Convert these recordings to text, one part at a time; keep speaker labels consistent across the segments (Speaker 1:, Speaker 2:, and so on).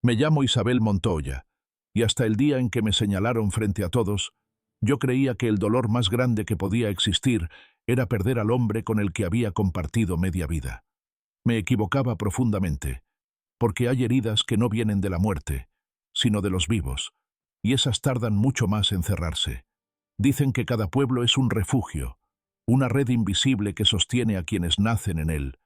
Speaker 1: Me llamo Isabel Montoya, y hasta el día en que me señalaron frente a todos, yo creía que el dolor más grande que podía existir era perder al hombre con el que había compartido media vida. Me equivocaba profundamente, porque hay heridas que no vienen de la muerte, sino de los vivos, y esas tardan mucho más en cerrarse. Dicen que cada pueblo es un refugio, una red invisible que sostiene a quienes nacen en él,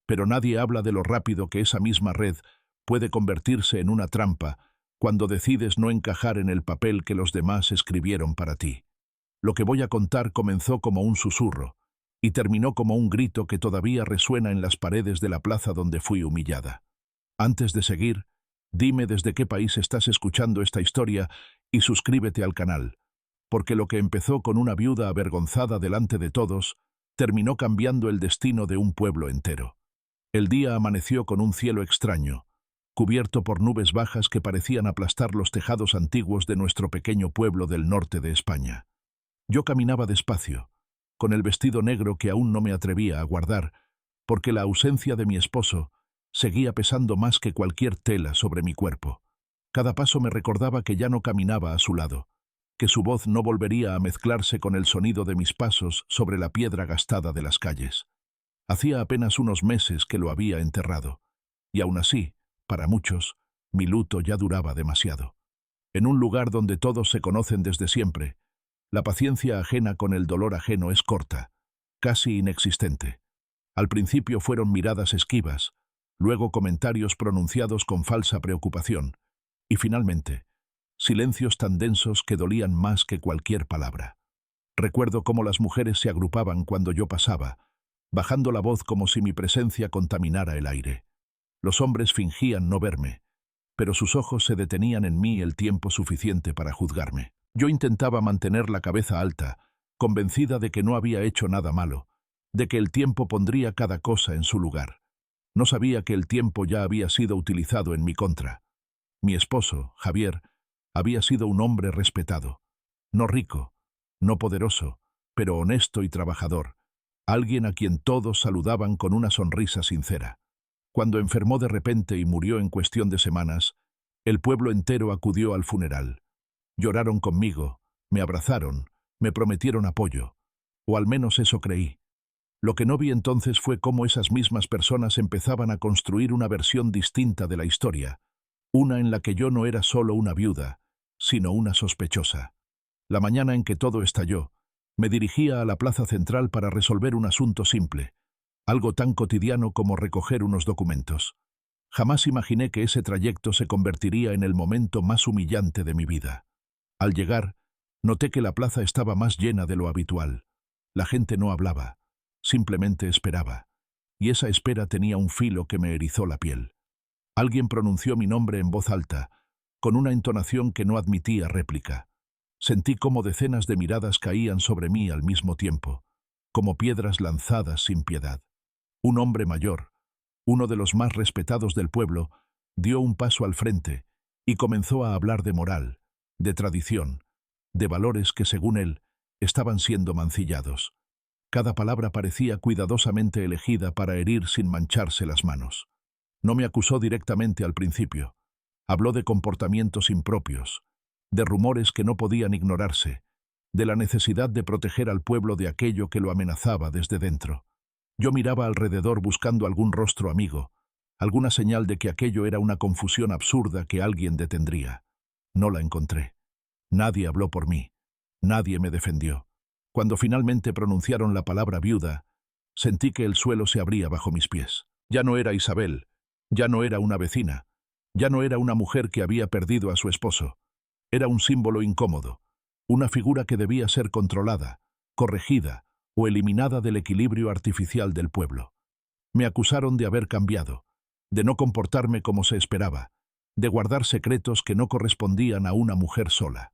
Speaker 1: pero nadie habla de lo rápido que esa misma red puede convertirse en una trampa cuando decides no encajar en el papel que los demás escribieron para ti. Lo que voy a contar comenzó como un susurro y terminó como un grito que todavía resuena en las paredes de la plaza donde fui humillada. Antes de seguir, dime desde qué país estás escuchando esta historia y suscríbete al canal, porque lo que empezó con una viuda avergonzada delante de todos, terminó cambiando el destino de un pueblo entero. El día amaneció con un cielo extraño, cubierto por nubes bajas que parecían aplastar los tejados antiguos de nuestro pequeño pueblo del norte de España. Yo caminaba despacio, con el vestido negro que aún no me atrevía a guardar, porque la ausencia de mi esposo seguía pesando más que cualquier tela sobre mi cuerpo. Cada paso me recordaba que ya no caminaba a su lado, que su voz no volvería a mezclarse con el sonido de mis pasos sobre la piedra gastada de las calles. Hacía apenas unos meses que lo había enterrado, y aún así, para muchos, mi luto ya duraba demasiado. En un lugar donde todos se conocen desde siempre, la paciencia ajena con el dolor ajeno es corta, casi inexistente. Al principio fueron miradas esquivas, luego comentarios pronunciados con falsa preocupación, y finalmente, silencios tan densos que dolían más que cualquier palabra. Recuerdo cómo las mujeres se agrupaban cuando yo pasaba, bajando la voz como si mi presencia contaminara el aire. Los hombres fingían no verme, pero sus ojos se detenían en mí el tiempo suficiente para juzgarme. Yo intentaba mantener la cabeza alta, convencida de que no había hecho nada malo, de que el tiempo pondría cada cosa en su lugar. No sabía que el tiempo ya había sido utilizado en mi contra. Mi esposo, Javier, había sido un hombre respetado, no rico, no poderoso, pero honesto y trabajador, alguien a quien todos saludaban con una sonrisa sincera. Cuando enfermó de repente y murió en cuestión de semanas, el pueblo entero acudió al funeral. Lloraron conmigo, me abrazaron, me prometieron apoyo, o al menos eso creí. Lo que no vi entonces fue cómo esas mismas personas empezaban a construir una versión distinta de la historia, una en la que yo no era solo una viuda, sino una sospechosa. La mañana en que todo estalló, me dirigía a la plaza central para resolver un asunto simple, algo tan cotidiano como recoger unos documentos. Jamás imaginé que ese trayecto se convertiría en el momento más humillante de mi vida. Al llegar, noté que la plaza estaba más llena de lo habitual. La gente no hablaba, simplemente esperaba, y esa espera tenía un filo que me erizó la piel. Alguien pronunció mi nombre en voz alta, con una entonación que no admitía réplica. Sentí cómo decenas de miradas caían sobre mí al mismo tiempo, como piedras lanzadas sin piedad. Un hombre mayor, uno de los más respetados del pueblo, dio un paso al frente y comenzó a hablar de moral, de tradición, de valores que, según él, estaban siendo mancillados. Cada palabra parecía cuidadosamente elegida para herir sin mancharse las manos. No me acusó directamente al principio. Habló de comportamientos impropios, de rumores que no podían ignorarse, de la necesidad de proteger al pueblo de aquello que lo amenazaba desde dentro. Yo miraba alrededor buscando algún rostro amigo, alguna señal de que aquello era una confusión absurda que alguien detendría. No la encontré. Nadie habló por mí. Nadie me defendió. Cuando finalmente pronunciaron la palabra viuda, sentí que el suelo se abría bajo mis pies. Ya no era Isabel, ya no era una vecina, ya no era una mujer que había perdido a su esposo. Era un símbolo incómodo, una figura que debía ser controlada, corregida o eliminada del equilibrio artificial del pueblo. Me acusaron de haber cambiado, de no comportarme como se esperaba, de guardar secretos que no correspondían a una mujer sola.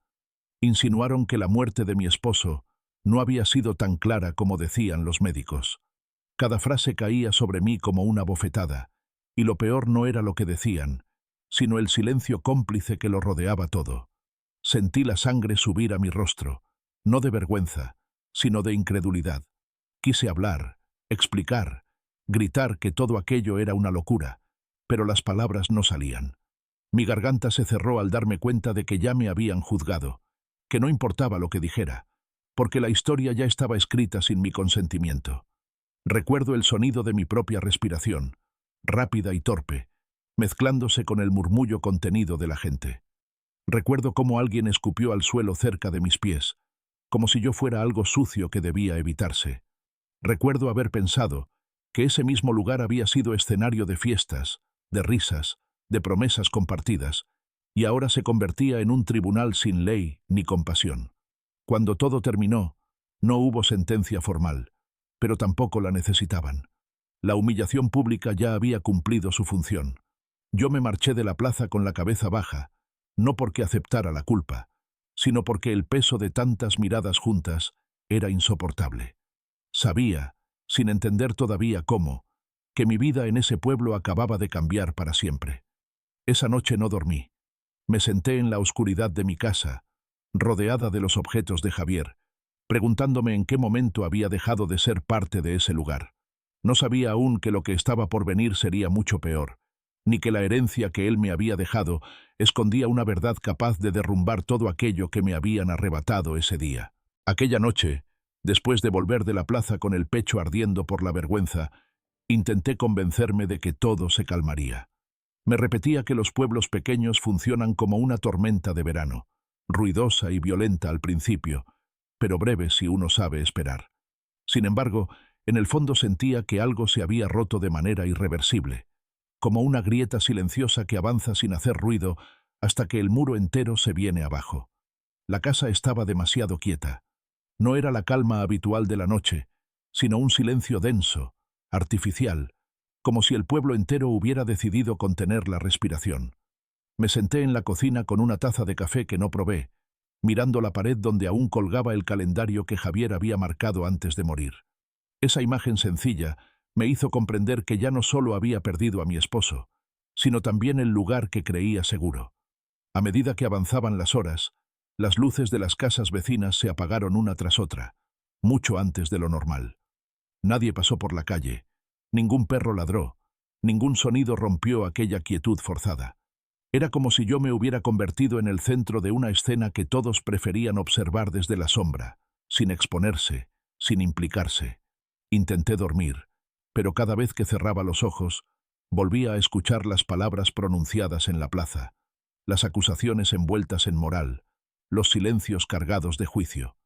Speaker 1: Insinuaron que la muerte de mi esposo no había sido tan clara como decían los médicos. Cada frase caía sobre mí como una bofetada, y lo peor no era lo que decían, sino el silencio cómplice que lo rodeaba todo. Sentí la sangre subir a mi rostro, no de vergüenza, sino de incredulidad. Quise hablar, explicar, gritar que todo aquello era una locura, pero las palabras no salían. Mi garganta se cerró al darme cuenta de que ya me habían juzgado, que no importaba lo que dijera, porque la historia ya estaba escrita sin mi consentimiento. Recuerdo el sonido de mi propia respiración, rápida y torpe, mezclándose con el murmullo contenido de la gente. Recuerdo cómo alguien escupió al suelo cerca de mis pies, como si yo fuera algo sucio que debía evitarse. Recuerdo haber pensado que ese mismo lugar había sido escenario de fiestas, de risas, de promesas compartidas, y ahora se convertía en un tribunal sin ley ni compasión. Cuando todo terminó, no hubo sentencia formal, pero tampoco la necesitaban. La humillación pública ya había cumplido su función. Yo me marché de la plaza con la cabeza baja, no porque aceptara la culpa, sino porque el peso de tantas miradas juntas era insoportable. Sabía, sin entender todavía cómo, que mi vida en ese pueblo acababa de cambiar para siempre. Esa noche no dormí. Me senté en la oscuridad de mi casa, rodeada de los objetos de Javier, preguntándome en qué momento había dejado de ser parte de ese lugar. No sabía aún que lo que estaba por venir sería mucho peor, ni que la herencia que él me había dejado escondía una verdad capaz de derrumbar todo aquello que me habían arrebatado ese día. Aquella noche, después de volver de la plaza con el pecho ardiendo por la vergüenza, intenté convencerme de que todo se calmaría. Me repetía que los pueblos pequeños funcionan como una tormenta de verano, ruidosa y violenta al principio, pero breve si uno sabe esperar. Sin embargo, en el fondo sentía que algo se había roto de manera irreversible, como una grieta silenciosa que avanza sin hacer ruido hasta que el muro entero se viene abajo. La casa estaba demasiado quieta. No era la calma habitual de la noche, sino un silencio denso, artificial, como si el pueblo entero hubiera decidido contener la respiración. Me senté en la cocina con una taza de café que no probé, mirando la pared donde aún colgaba el calendario que Javier había marcado antes de morir. Esa imagen sencilla me hizo comprender que ya no solo había perdido a mi esposo, sino también el lugar que creía seguro. A medida que avanzaban las horas, las luces de las casas vecinas se apagaron una tras otra, mucho antes de lo normal. Nadie pasó por la calle, ningún perro ladró, ningún sonido rompió aquella quietud forzada. Era como si yo me hubiera convertido en el centro de una escena que todos preferían observar desde la sombra, sin exponerse, sin implicarse. Intenté dormir, pero cada vez que cerraba los ojos, volvía a escuchar las palabras pronunciadas en la plaza, las acusaciones envueltas en moral, los silencios cargados de juicio.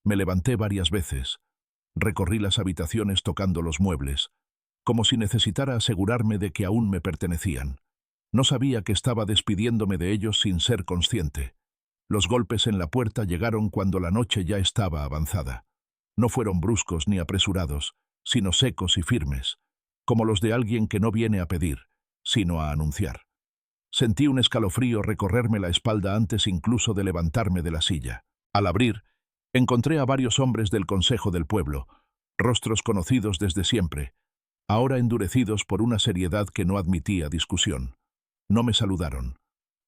Speaker 1: Me levanté varias veces, recorrí las habitaciones tocando los muebles, como si necesitara asegurarme de que aún me pertenecían. No sabía que estaba despidiéndome de ellos sin ser consciente. Los golpes en la puerta llegaron cuando la noche ya estaba avanzada. No fueron bruscos ni apresurados, sino secos y firmes, como los de alguien que no viene a pedir, sino a anunciar. Sentí un escalofrío recorrerme la espalda antes incluso de levantarme de la silla. Al abrir, encontré a varios hombres del Consejo del Pueblo, rostros conocidos desde siempre, ahora endurecidos por una seriedad que no admitía discusión. No me saludaron.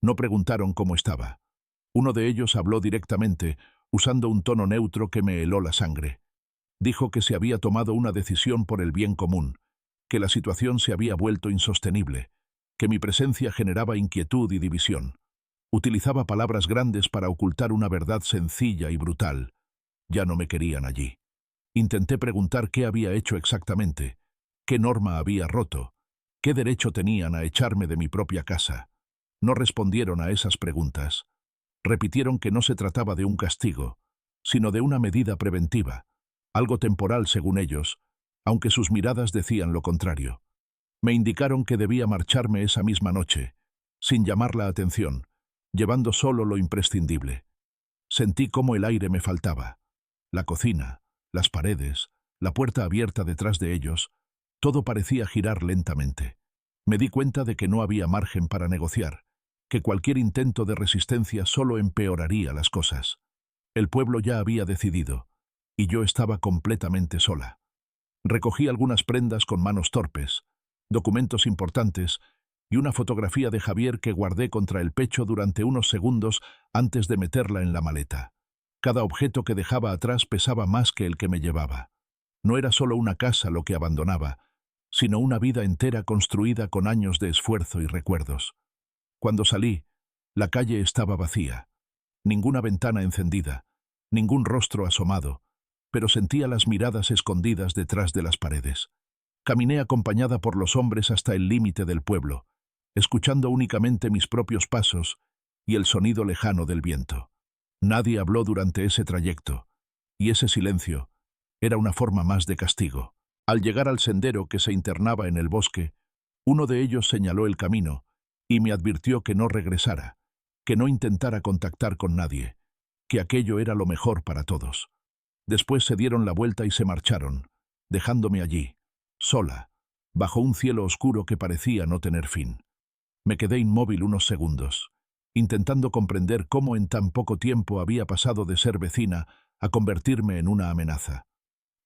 Speaker 1: No preguntaron cómo estaba. Uno de ellos habló directamente, usando un tono neutro que me heló la sangre. Dijo que se había tomado una decisión por el bien común, que la situación se había vuelto insostenible, que mi presencia generaba inquietud y división. Utilizaba palabras grandes para ocultar una verdad sencilla y brutal. Ya no me querían allí. Intenté preguntar qué había hecho exactamente, qué norma había roto, qué derecho tenían a echarme de mi propia casa. No respondieron a esas preguntas. Repitieron que no se trataba de un castigo, sino de una medida preventiva, algo temporal según ellos, aunque sus miradas decían lo contrario. Me indicaron que debía marcharme esa misma noche, sin llamar la atención, llevando solo lo imprescindible. Sentí cómo el aire me faltaba. La cocina, las paredes, la puerta abierta detrás de ellos, todo parecía girar lentamente. Me di cuenta de que no había margen para negociar, que cualquier intento de resistencia solo empeoraría las cosas. El pueblo ya había decidido, y yo estaba completamente sola. Recogí algunas prendas con manos torpes, documentos importantes y una fotografía de Javier que guardé contra el pecho durante unos segundos antes de meterla en la maleta. Cada objeto que dejaba atrás pesaba más que el que me llevaba. No era solo una casa lo que abandonaba, sino una vida entera construida con años de esfuerzo y recuerdos. Cuando salí, la calle estaba vacía. Ninguna ventana encendida, ningún rostro asomado, pero sentía las miradas escondidas detrás de las paredes. Caminé acompañada por los hombres hasta el límite del pueblo, escuchando únicamente mis propios pasos y el sonido lejano del viento. Nadie habló durante ese trayecto, y ese silencio era una forma más de castigo. Al llegar al sendero que se internaba en el bosque, uno de ellos señaló el camino y me advirtió que no regresara, que no intentara contactar con nadie, que aquello era lo mejor para todos. Después se dieron la vuelta y se marcharon, dejándome allí, sola, bajo un cielo oscuro que parecía no tener fin. Me quedé inmóvil unos segundos, intentando comprender cómo en tan poco tiempo había pasado de ser vecina a convertirme en una amenaza.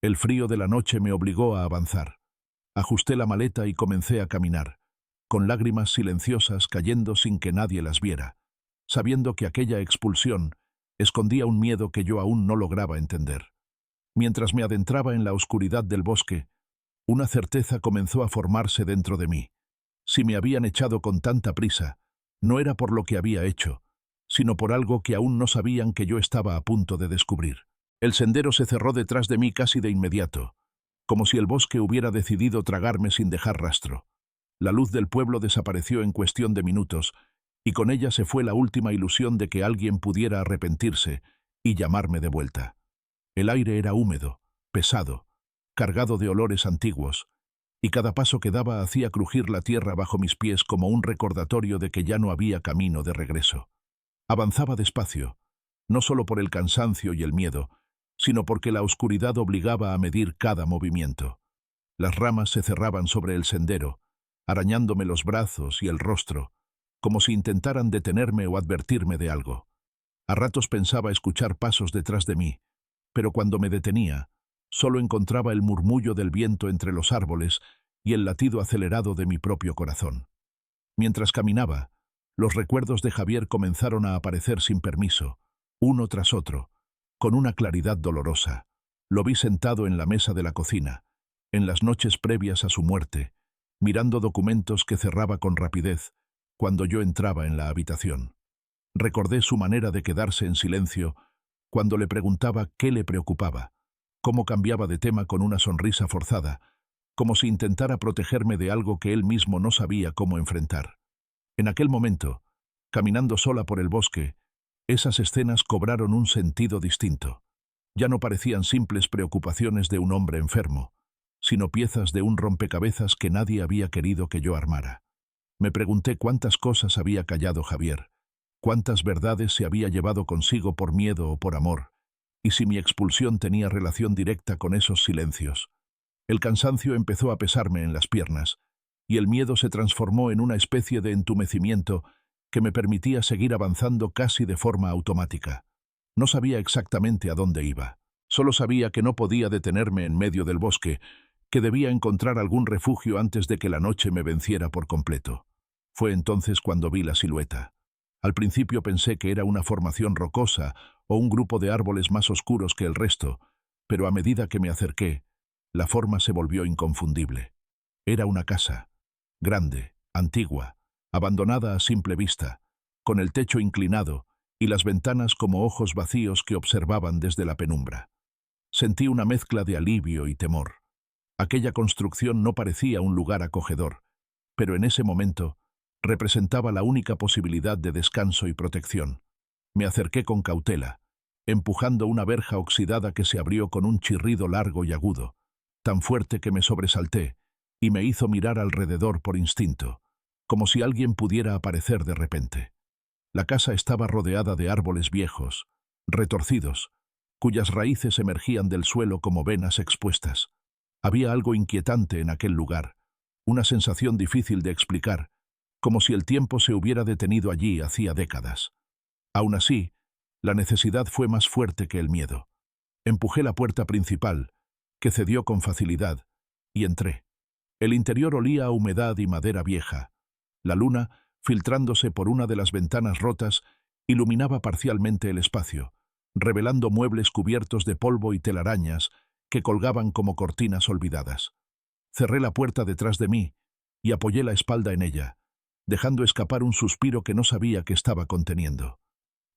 Speaker 1: El frío de la noche me obligó a avanzar. Ajusté la maleta y comencé a caminar, con lágrimas silenciosas cayendo sin que nadie las viera, sabiendo que aquella expulsión escondía un miedo que yo aún no lograba entender. Mientras me adentraba en la oscuridad del bosque, una certeza comenzó a formarse dentro de mí. Si me habían echado con tanta prisa, no era por lo que había hecho, sino por algo que aún no sabían que yo estaba a punto de descubrir. El sendero se cerró detrás de mí casi de inmediato, como si el bosque hubiera decidido tragarme sin dejar rastro. La luz del pueblo desapareció en cuestión de minutos, y con ella se fue la última ilusión de que alguien pudiera arrepentirse y llamarme de vuelta. El aire era húmedo, pesado, cargado de olores antiguos, y cada paso que daba hacía crujir la tierra bajo mis pies como un recordatorio de que ya no había camino de regreso. Avanzaba despacio, no solo por el cansancio y el miedo, sino porque la oscuridad obligaba a medir cada movimiento. Las ramas se cerraban sobre el sendero, arañándome los brazos y el rostro, como si intentaran detenerme o advertirme de algo. A ratos pensaba escuchar pasos detrás de mí, pero cuando me detenía, solo encontraba el murmullo del viento entre los árboles y el latido acelerado de mi propio corazón. Mientras caminaba, los recuerdos de Javier comenzaron a aparecer sin permiso, uno tras otro, con una claridad dolorosa. Lo vi sentado en la mesa de la cocina, en las noches previas a su muerte, mirando documentos que cerraba con rapidez cuando yo entraba en la habitación. Recordé su manera de quedarse en silencio cuando le preguntaba qué le preocupaba, cómo cambiaba de tema con una sonrisa forzada, como si intentara protegerme de algo que él mismo no sabía cómo enfrentar. En aquel momento, caminando sola por el bosque, esas escenas cobraron un sentido distinto. Ya no parecían simples preocupaciones de un hombre enfermo, sino piezas de un rompecabezas que nadie había querido que yo armara. Me pregunté cuántas cosas había callado Javier, cuántas verdades se había llevado consigo por miedo o por amor, y si mi expulsión tenía relación directa con esos silencios. El cansancio empezó a pesarme en las piernas, y el miedo se transformó en una especie de entumecimiento que me permitía seguir avanzando casi de forma automática. No sabía exactamente a dónde iba. Solo sabía que no podía detenerme en medio del bosque, que debía encontrar algún refugio antes de que la noche me venciera por completo. Fue entonces cuando vi la silueta. Al principio pensé que era una formación rocosa o un grupo de árboles más oscuros que el resto, pero a medida que me acerqué, la forma se volvió inconfundible. Era una casa, grande, antigua, abandonada a simple vista, con el techo inclinado y las ventanas como ojos vacíos que observaban desde la penumbra. Sentí una mezcla de alivio y temor. Aquella construcción no parecía un lugar acogedor, pero en ese momento representaba la única posibilidad de descanso y protección. Me acerqué con cautela, empujando una verja oxidada que se abrió con un chirrido largo y agudo, tan fuerte que me sobresalté y me hizo mirar alrededor por instinto, como si alguien pudiera aparecer de repente. La casa estaba rodeada de árboles viejos, retorcidos, cuyas raíces emergían del suelo como venas expuestas. Había algo inquietante en aquel lugar, una sensación difícil de explicar, como si el tiempo se hubiera detenido allí hacía décadas. Aún así, la necesidad fue más fuerte que el miedo. Empujé la puerta principal, que cedió con facilidad, y entré. El interior olía a humedad y madera vieja. La luna, filtrándose por una de las ventanas rotas, iluminaba parcialmente el espacio, revelando muebles cubiertos de polvo y telarañas que colgaban como cortinas olvidadas. Cerré la puerta detrás de mí y apoyé la espalda en ella, dejando escapar un suspiro que no sabía que estaba conteniendo.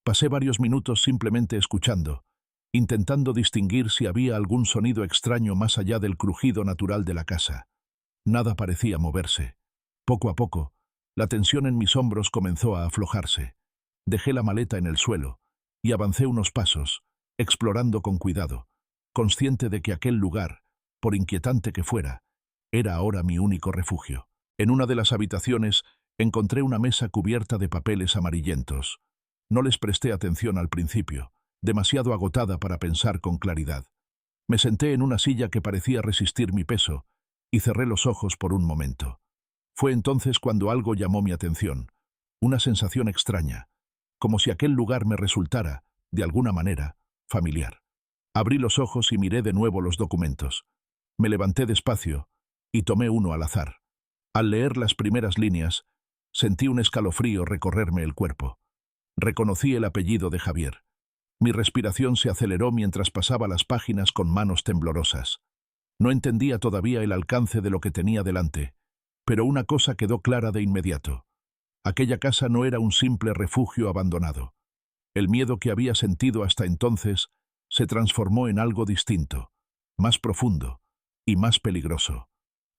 Speaker 1: Pasé varios minutos simplemente escuchando, intentando distinguir si había algún sonido extraño más allá del crujido natural de la casa. Nada parecía moverse. Poco a poco, la tensión en mis hombros comenzó a aflojarse. Dejé la maleta en el suelo y avancé unos pasos, explorando con cuidado, consciente de que aquel lugar, por inquietante que fuera, era ahora mi único refugio. En una de las habitaciones encontré una mesa cubierta de papeles amarillentos. No les presté atención al principio, demasiado agotada para pensar con claridad. Me senté en una silla que parecía resistir mi peso y cerré los ojos por un momento. Fue entonces cuando algo llamó mi atención, una sensación extraña, como si aquel lugar me resultara, de alguna manera, familiar. Abrí los ojos y miré de nuevo los documentos. Me levanté despacio y tomé uno al azar. Al leer las primeras líneas, sentí un escalofrío recorrerme el cuerpo. Reconocí el apellido de Javier. Mi respiración se aceleró mientras pasaba las páginas con manos temblorosas. No entendía todavía el alcance de lo que tenía delante, pero una cosa quedó clara de inmediato. Aquella casa no era un simple refugio abandonado. El miedo que había sentido hasta entonces se transformó en algo distinto, más profundo y más peligroso.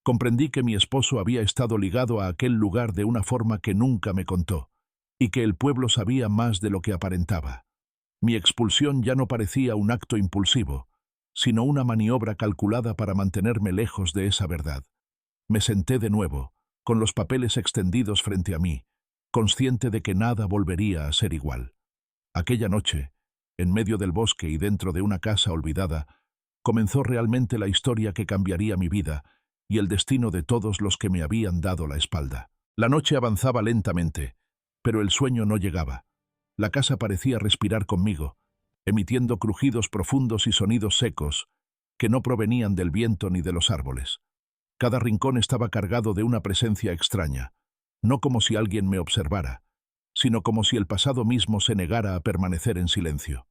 Speaker 1: Comprendí que mi esposo había estado ligado a aquel lugar de una forma que nunca me contó, y que el pueblo sabía más de lo que aparentaba. Mi expulsión ya no parecía un acto impulsivo, sino una maniobra calculada para mantenerme lejos de esa verdad. Me senté de nuevo, con los papeles extendidos frente a mí, consciente de que nada volvería a ser igual. Aquella noche, en medio del bosque y dentro de una casa olvidada, comenzó realmente la historia que cambiaría mi vida y el destino de todos los que me habían dado la espalda. La noche avanzaba lentamente, pero el sueño no llegaba. La casa parecía respirar conmigo, emitiendo crujidos profundos y sonidos secos que no provenían del viento ni de los árboles. Cada rincón estaba cargado de una presencia extraña, no como si alguien me observara, sino como si el pasado mismo se negara a permanecer en silencio.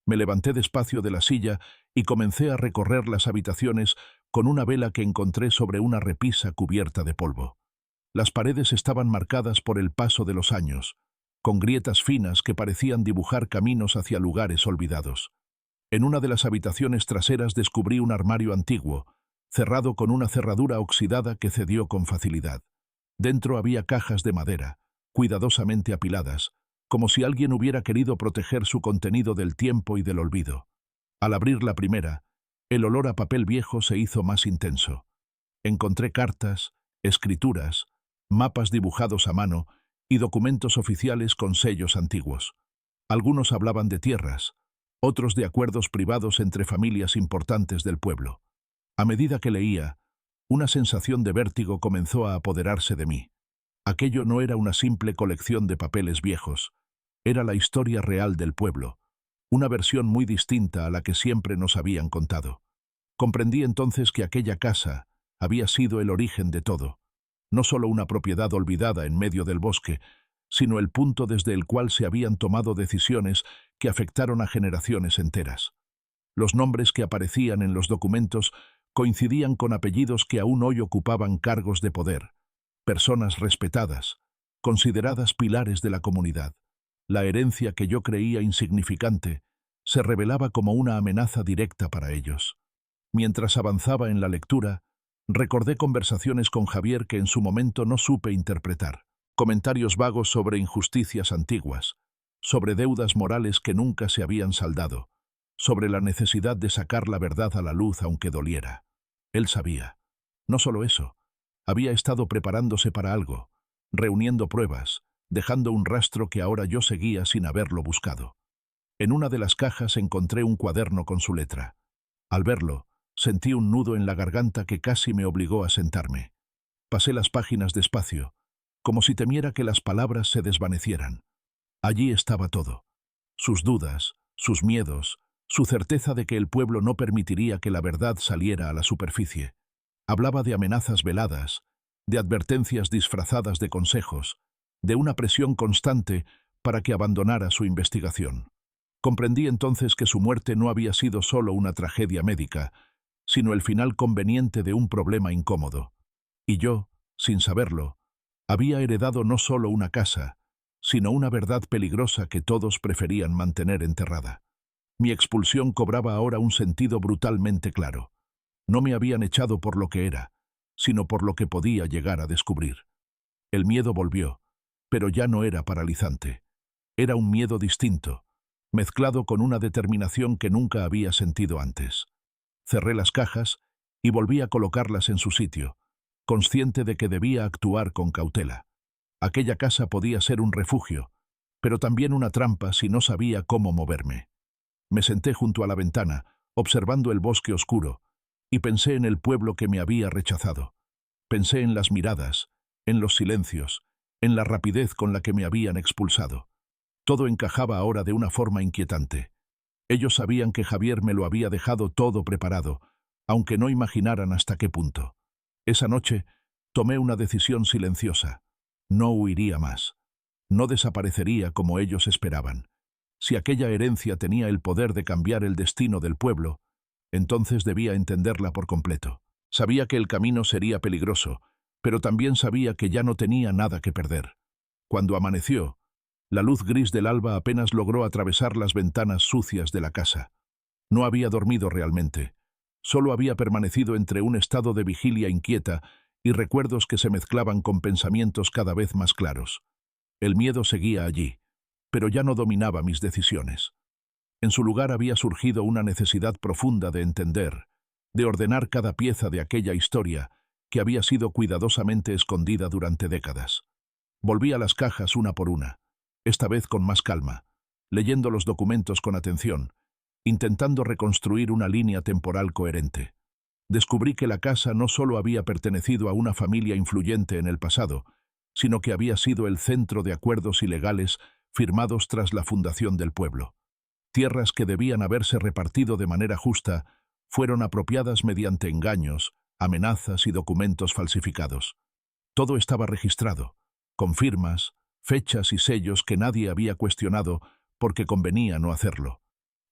Speaker 1: Me levanté despacio de la silla y comencé a recorrer las habitaciones con una vela que encontré sobre una repisa cubierta de polvo. Las paredes estaban marcadas por el paso de los años, con grietas finas que parecían dibujar caminos hacia lugares olvidados. En una de las habitaciones traseras descubrí un armario antiguo, cerrado con una cerradura oxidada que cedió con facilidad. Dentro había cajas de madera, cuidadosamente apiladas, como si alguien hubiera querido proteger su contenido del tiempo y del olvido. Al abrir la primera, el olor a papel viejo se hizo más intenso. Encontré cartas, escrituras, mapas dibujados a mano y documentos oficiales con sellos antiguos. Algunos hablaban de tierras, otros de acuerdos privados entre familias importantes del pueblo. A medida que leía, una sensación de vértigo comenzó a apoderarse de mí. Aquello no era una simple colección de papeles viejos, era la historia real del pueblo, una versión muy distinta a la que siempre nos habían contado. Comprendí entonces que aquella casa había sido el origen de todo, no solo una propiedad olvidada en medio del bosque, sino el punto desde el cual se habían tomado decisiones que afectaron a generaciones enteras. Los nombres que aparecían en los documentos coincidían con apellidos que aún hoy ocupaban cargos de poder, personas respetadas, consideradas pilares de la comunidad. La herencia que yo creía insignificante se revelaba como una amenaza directa para ellos. Mientras avanzaba en la lectura, recordé conversaciones con Javier que en su momento no supe interpretar. Comentarios vagos sobre injusticias antiguas, sobre deudas morales que nunca se habían saldado, sobre la necesidad de sacar la verdad a la luz aunque doliera. Él sabía. No solo eso, había estado preparándose para algo, reuniendo pruebas, dejando un rastro que ahora yo seguía sin haberlo buscado. En una de las cajas encontré un cuaderno con su letra. Al verlo, sentí un nudo en la garganta que casi me obligó a sentarme. Pasé las páginas despacio, como si temiera que las palabras se desvanecieran. Allí estaba todo. Sus dudas, sus miedos, su certeza de que el pueblo no permitiría que la verdad saliera a la superficie. Hablaba de amenazas veladas, de advertencias disfrazadas de consejos, de una presión constante para que abandonara su investigación. Comprendí entonces que su muerte no había sido solo una tragedia médica, sino el final conveniente de un problema incómodo. Y yo, sin saberlo, Había heredado no solo una casa, sino una verdad peligrosa que todos preferían mantener enterrada. Mi expulsión cobraba ahora un sentido brutalmente claro. No me habían echado por lo que era, sino por lo que podía llegar a descubrir. El miedo volvió, pero ya no era paralizante. Era un miedo distinto, mezclado con una determinación que nunca había sentido antes. Cerré las cajas y volví a colocarlas en su sitio, consciente de que debía actuar con cautela. Aquella casa podía ser un refugio, pero también una trampa si no sabía cómo moverme. Me senté junto a la ventana, observando el bosque oscuro, y pensé en el pueblo que me había rechazado. Pensé en las miradas, en los silencios, en la rapidez con la que me habían expulsado. Todo encajaba ahora de una forma inquietante. Ellos sabían que Javier me lo había dejado todo preparado, aunque no imaginaran hasta qué punto. Esa noche tomé una decisión silenciosa. No huiría más. No desaparecería como ellos esperaban. Si aquella herencia tenía el poder de cambiar el destino del pueblo, entonces debía entenderla por completo. Sabía que el camino sería peligroso, pero también sabía que ya no tenía nada que perder. Cuando amaneció, la luz gris del alba apenas logró atravesar las ventanas sucias de la casa. No había dormido realmente. Solo había permanecido entre un estado de vigilia inquieta y recuerdos que se mezclaban con pensamientos cada vez más claros. El miedo seguía allí, pero ya no dominaba mis decisiones. En su lugar había surgido una necesidad profunda de entender, de ordenar cada pieza de aquella historia que había sido cuidadosamente escondida durante décadas. Volví a las cajas una por una, esta vez con más calma, leyendo los documentos con atención, intentando reconstruir una línea temporal coherente. Descubrí que la casa no solo había pertenecido a una familia influyente en el pasado, sino que había sido el centro de acuerdos ilegales firmados tras la fundación del pueblo. Tierras que debían haberse repartido de manera justa fueron apropiadas mediante engaños, amenazas y documentos falsificados. Todo estaba registrado, con firmas, fechas y sellos que nadie había cuestionado porque convenía no hacerlo.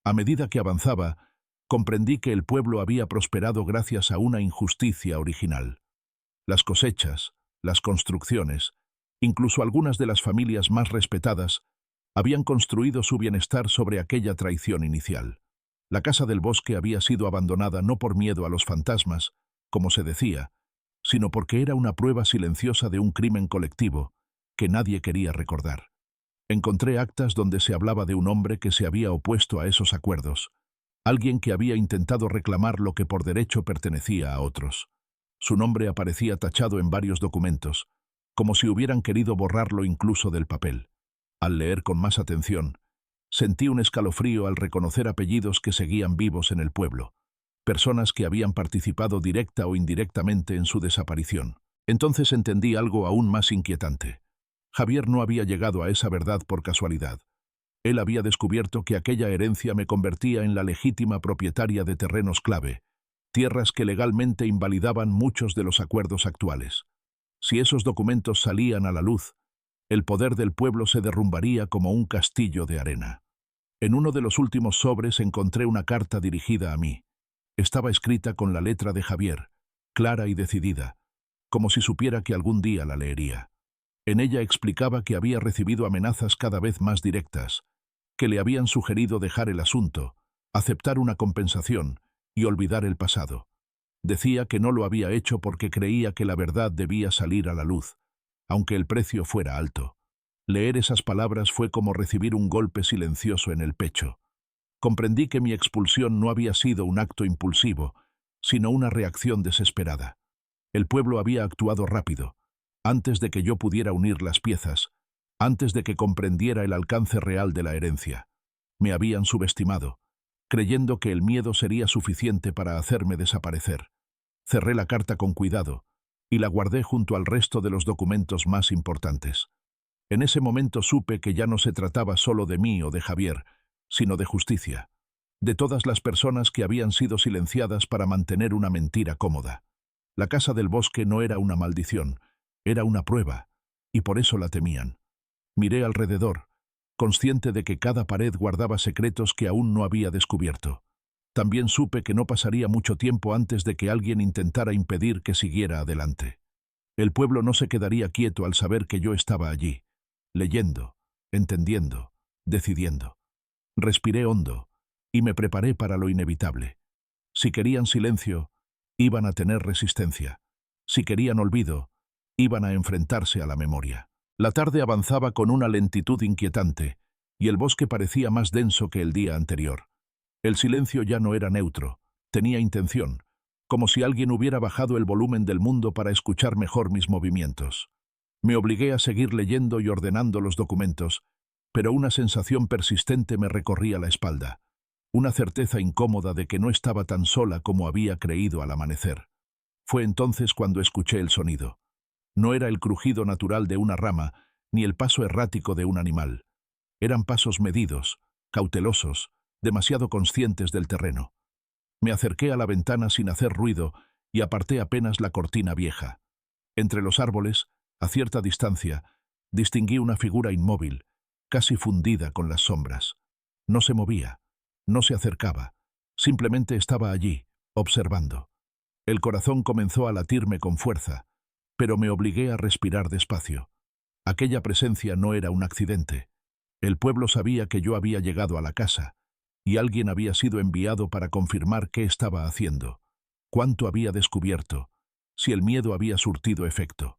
Speaker 1: A medida que avanzaba, comprendí que el pueblo había prosperado gracias a una injusticia original. Las cosechas, las construcciones, incluso algunas de las familias más respetadas, habían construido su bienestar sobre aquella traición inicial. La casa del bosque había sido abandonada no por miedo a los fantasmas, como se decía, sino porque era una prueba silenciosa de un crimen colectivo que nadie quería recordar. Encontré actas donde se hablaba de un hombre que se había opuesto a esos acuerdos, alguien que había intentado reclamar lo que por derecho pertenecía a otros. Su nombre aparecía tachado en varios documentos, como si hubieran querido borrarlo incluso del papel. Al leer con más atención, sentí un escalofrío al reconocer apellidos que seguían vivos en el pueblo, personas que habían participado directa o indirectamente en su desaparición. Entonces entendí algo aún más inquietante. Javier no había llegado a esa verdad por casualidad. Él había descubierto que aquella herencia me convertía en la legítima propietaria de terrenos clave, tierras que legalmente invalidaban muchos de los acuerdos actuales. Si esos documentos salían a la luz, el poder del pueblo se derrumbaría como un castillo de arena. En uno de los últimos sobres encontré una carta dirigida a mí. Estaba escrita con la letra de Javier, clara y decidida, como si supiera que algún día la leería. En ella explicaba que había recibido amenazas cada vez más directas, que le habían sugerido dejar el asunto, aceptar una compensación y olvidar el pasado. Decía que no lo había hecho porque creía que la verdad debía salir a la luz, aunque el precio fuera alto. Leer esas palabras fue como recibir un golpe silencioso en el pecho. Comprendí que mi expulsión no había sido un acto impulsivo, sino una reacción desesperada. El pueblo había actuado rápido, antes de que yo pudiera unir las piezas, antes de que comprendiera el alcance real de la herencia. Me habían subestimado, creyendo que el miedo sería suficiente para hacerme desaparecer. Cerré la carta con cuidado y la guardé junto al resto de los documentos más importantes. En ese momento supe que ya no se trataba solo de mí o de Javier, sino de justicia, de todas las personas que habían sido silenciadas para mantener una mentira cómoda. La casa del bosque no era una maldición, era una prueba, y por eso la temían. Miré alrededor, consciente de que cada pared guardaba secretos que aún no había descubierto. También supe que no pasaría mucho tiempo antes de que alguien intentara impedir que siguiera adelante. El pueblo no se quedaría quieto al saber que yo estaba allí, leyendo, entendiendo, decidiendo. Respiré hondo y me preparé para lo inevitable. Si querían silencio, iban a tener resistencia. Si querían olvido, iban a enfrentarse a la memoria. La tarde avanzaba con una lentitud inquietante, y el bosque parecía más denso que el día anterior. El silencio ya no era neutro, tenía intención, como si alguien hubiera bajado el volumen del mundo para escuchar mejor mis movimientos. Me obligué a seguir leyendo y ordenando los documentos, pero una sensación persistente me recorría la espalda, una certeza incómoda de que no estaba tan sola como había creído al amanecer. Fue entonces cuando escuché el sonido. No era el crujido natural de una rama, ni el paso errático de un animal. Eran pasos medidos, cautelosos, demasiado conscientes del terreno. Me acerqué a la ventana sin hacer ruido y aparté apenas la cortina vieja. Entre los árboles, a cierta distancia, distinguí una figura inmóvil, casi fundida con las sombras. No se movía, no se acercaba, simplemente estaba allí, observando. El corazón comenzó a latirme con fuerza, pero me obligué a respirar despacio. Aquella presencia no era un accidente. El pueblo sabía que yo había llegado a la casa, y alguien había sido enviado para confirmar qué estaba haciendo, cuánto había descubierto, si el miedo había surtido efecto.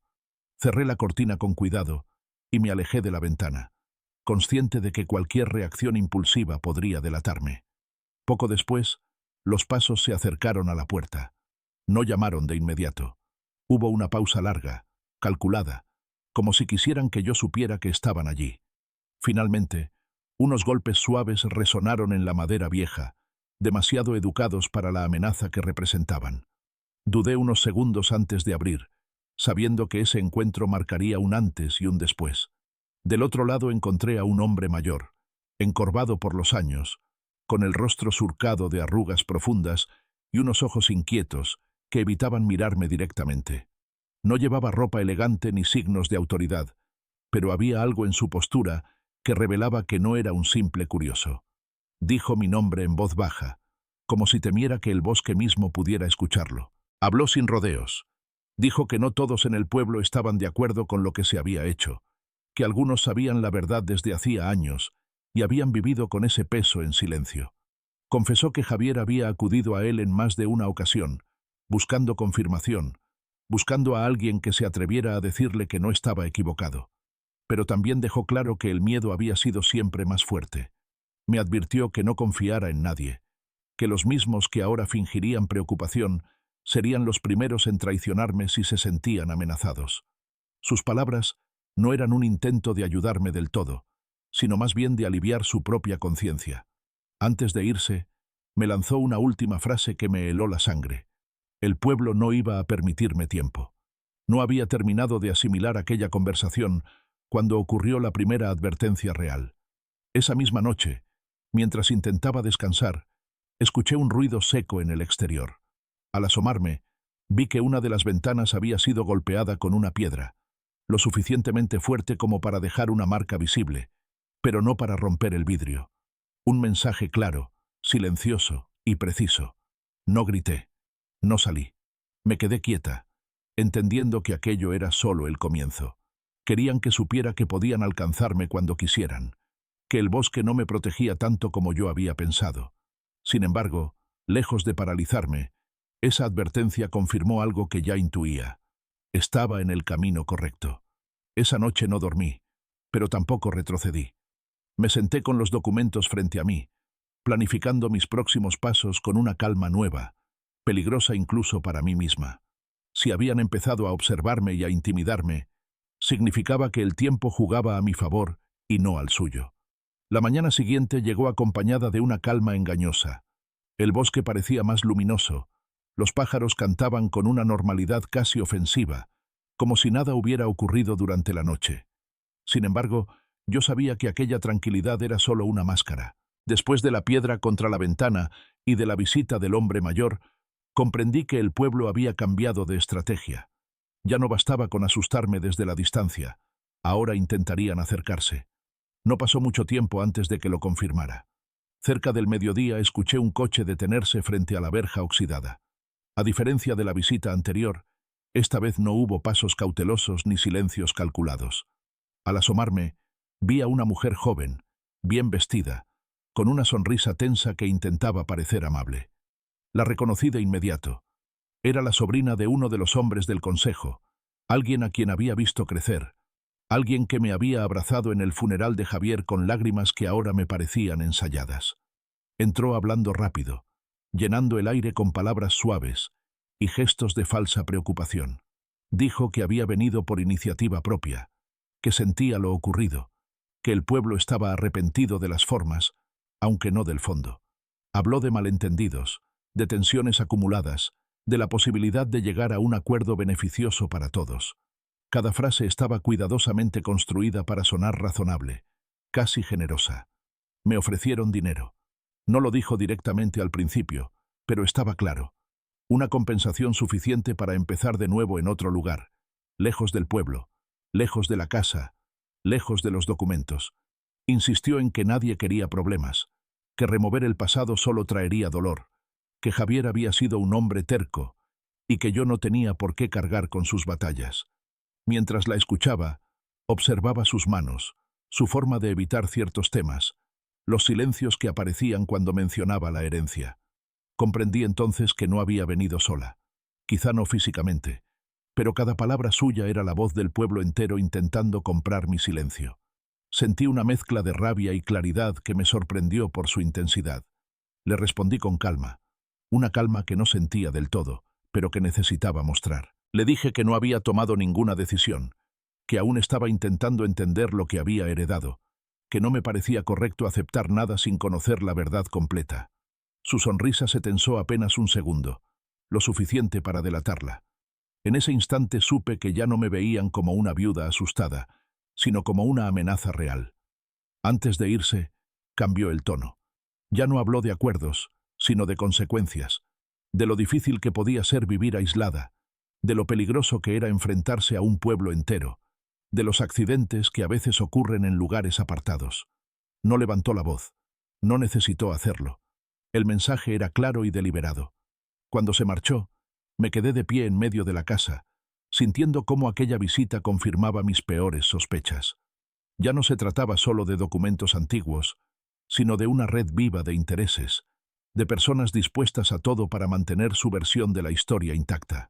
Speaker 1: Cerré la cortina con cuidado y me alejé de la ventana, consciente de que cualquier reacción impulsiva podría delatarme. Poco después, los pasos se acercaron a la puerta. No llamaron de inmediato. Hubo una pausa larga, calculada, como si quisieran que yo supiera que estaban allí. Finalmente, unos golpes suaves resonaron en la madera vieja, demasiado educados para la amenaza que representaban. Dudé unos segundos antes de abrir, sabiendo que ese encuentro marcaría un antes y un después. Del otro lado encontré a un hombre mayor, encorvado por los años, con el rostro surcado de arrugas profundas y unos ojos inquietos que evitaban mirarme directamente. No llevaba ropa elegante ni signos de autoridad, pero había algo en su postura que revelaba que no era un simple curioso. Dijo mi nombre en voz baja, como si temiera que el bosque mismo pudiera escucharlo. Habló sin rodeos. Dijo que no todos en el pueblo estaban de acuerdo con lo que se había hecho, que algunos sabían la verdad desde hacía años y habían vivido con ese peso en silencio. Confesó que Javier había acudido a él en más de una ocasión, buscando confirmación, buscando a alguien que se atreviera a decirle que no estaba equivocado. Pero también dejó claro que el miedo había sido siempre más fuerte. Me advirtió que no confiara en nadie, que los mismos que ahora fingirían preocupación serían los primeros en traicionarme si se sentían amenazados. Sus palabras no eran un intento de ayudarme del todo, sino más bien de aliviar su propia conciencia. Antes de irse, me lanzó una última frase que me heló la sangre. El pueblo no iba a permitirme tiempo. No había terminado de asimilar aquella conversación cuando ocurrió la primera advertencia real. Esa misma noche, mientras intentaba descansar, escuché un ruido seco en el exterior. Al asomarme, vi que una de las ventanas había sido golpeada con una piedra, lo suficientemente fuerte como para dejar una marca visible, pero no para romper el vidrio. Un mensaje claro, silencioso y preciso. No grité, no salí. Me quedé quieta, entendiendo que aquello era solo el comienzo. Querían que supiera que podían alcanzarme cuando quisieran, que el bosque no me protegía tanto como yo había pensado. Sin embargo, lejos de paralizarme, esa advertencia confirmó algo que ya intuía. Estaba en el camino correcto. Esa noche no dormí, pero tampoco retrocedí. Me senté con los documentos frente a mí, planificando mis próximos pasos con una calma nueva, peligrosa incluso para mí misma. Si habían empezado a observarme y a intimidarme, significaba que el tiempo jugaba a mi favor y no al suyo. La mañana siguiente llegó acompañada de una calma engañosa. El bosque parecía más luminoso. Los pájaros cantaban con una normalidad casi ofensiva, como si nada hubiera ocurrido durante la noche. Sin embargo, yo sabía que aquella tranquilidad era solo una máscara. Después de la piedra contra la ventana y de la visita del hombre mayor, comprendí que el pueblo había cambiado de estrategia. Ya no bastaba con asustarme desde la distancia. Ahora intentarían acercarse. No pasó mucho tiempo antes de que lo confirmara. Cerca del mediodía escuché un coche detenerse frente a la verja oxidada. A diferencia de la visita anterior, Esta vez no hubo pasos cautelosos ni silencios calculados. Al asomarme, vi a una mujer joven, bien vestida, con una sonrisa tensa que intentaba parecer amable. La reconocí de inmediato. Era la sobrina de uno de los hombres del consejo, alguien a quien había visto crecer, alguien que me había abrazado en el funeral de Javier con lágrimas que ahora me parecían ensayadas. Entró hablando rápido, llenando el aire con palabras suaves y gestos de falsa preocupación. Dijo que había venido por iniciativa propia, que sentía lo ocurrido, que el pueblo estaba arrepentido de las formas, aunque no del fondo. Habló de malentendidos, de tensiones acumuladas, de la posibilidad de llegar a un acuerdo beneficioso para todos. Cada frase estaba cuidadosamente construida para sonar razonable, casi generosa. Me ofrecieron dinero. No lo dijo directamente al principio, pero estaba claro. Una compensación suficiente para empezar de nuevo en otro lugar, lejos del pueblo, lejos de la casa, lejos de los documentos. Insistió en que nadie quería problemas, que remover el pasado solo traería dolor, que Javier había sido un hombre terco y que yo no tenía por qué cargar con sus batallas. Mientras la escuchaba, observaba sus manos, su forma de evitar ciertos temas, los silencios que aparecían cuando mencionaba la herencia. Comprendí entonces que no había venido sola, quizá no físicamente, pero cada palabra suya era la voz del pueblo entero intentando comprar mi silencio. Sentí una mezcla de rabia y claridad que me sorprendió por su intensidad. Le respondí con calma, una calma que no sentía del todo, pero que necesitaba mostrar. Le dije que no había tomado ninguna decisión, que aún estaba intentando entender lo que había heredado, que no me parecía correcto aceptar nada sin conocer la verdad completa. Su sonrisa se tensó apenas un segundo, lo suficiente para delatarla. En ese instante supe que ya no me veían como una viuda asustada, sino como una amenaza real. Antes de irse, cambió el tono. Ya no habló de acuerdos, sino de consecuencias, de lo difícil que podía ser vivir aislada, de lo peligroso que era enfrentarse a un pueblo entero, de los accidentes que a veces ocurren en lugares apartados. No levantó la voz, no necesitó hacerlo. El mensaje era claro y deliberado. Cuando se marchó, me quedé de pie en medio de la casa, sintiendo cómo aquella visita confirmaba mis peores sospechas. Ya no se trataba solo de documentos antiguos, sino de una red viva de intereses, de personas dispuestas a todo para mantener su versión de la historia intacta.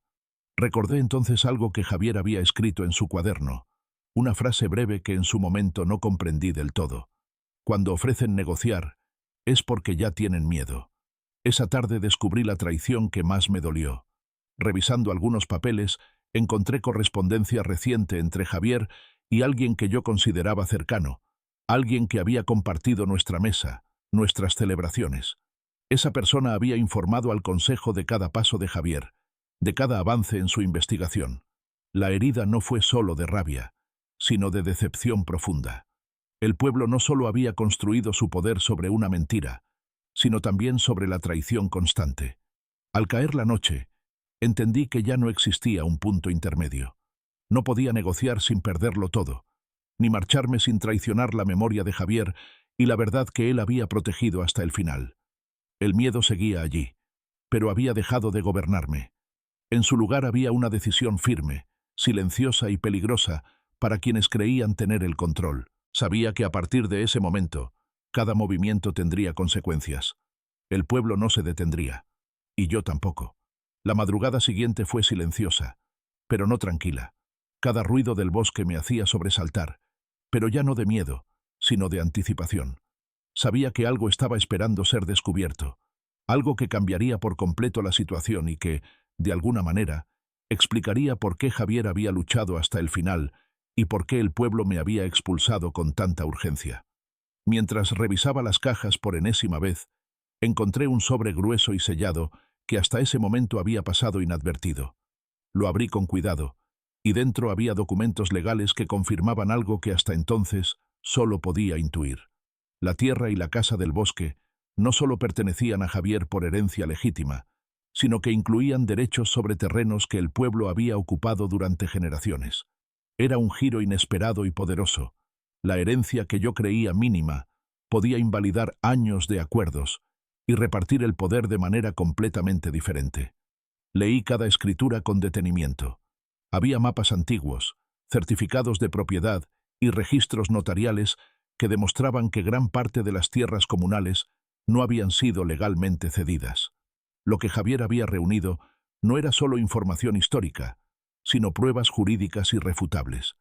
Speaker 1: Recordé entonces algo que Javier había escrito en su cuaderno, una frase breve que en su momento no comprendí del todo. Cuando ofrecen negociar, es porque ya tienen miedo. Esa tarde descubrí la traición que más me dolió. Revisando algunos papeles, encontré correspondencia reciente entre Javier y alguien que yo consideraba cercano, alguien que había compartido nuestra mesa, nuestras celebraciones. Esa persona había informado al consejo de cada paso de Javier, de cada avance en su investigación. La herida no fue solo de rabia, sino de decepción profunda. El pueblo no solo había construido su poder sobre una mentira, sino también sobre la traición constante. Al caer la noche, entendí que ya no existía un punto intermedio. No podía negociar sin perderlo todo, ni marcharme sin traicionar la memoria de Javier y la verdad que él había protegido hasta el final. El miedo seguía allí, pero había dejado de gobernarme. En su lugar había una decisión firme, silenciosa y peligrosa para quienes creían tener el control. Sabía que a partir de ese momento, cada movimiento tendría consecuencias. El pueblo no se detendría, y yo tampoco. La madrugada siguiente fue silenciosa, pero no tranquila. Cada ruido del bosque me hacía sobresaltar, pero ya no de miedo, sino de anticipación. Sabía que algo estaba esperando ser descubierto, algo que cambiaría por completo la situación y que, de alguna manera, explicaría por qué Javier había luchado hasta el final y por qué el pueblo me había expulsado con tanta urgencia. Mientras revisaba las cajas por enésima vez, encontré un sobre grueso y sellado que hasta ese momento había pasado inadvertido. Lo abrí con cuidado, y dentro había documentos legales que confirmaban algo que hasta entonces solo podía intuir. La tierra y la casa del bosque no solo pertenecían a Javier por herencia legítima, sino que incluían derechos sobre terrenos que el pueblo había ocupado durante generaciones. Era un giro inesperado y poderoso. La herencia que yo creía mínima podía invalidar años de acuerdos y repartir el poder de manera completamente diferente. Leí cada escritura con detenimiento. Había mapas antiguos, certificados de propiedad y registros notariales que demostraban que gran parte de las tierras comunales no habían sido legalmente cedidas. Lo que Javier había reunido no era solo información histórica, sino pruebas jurídicas irrefutables.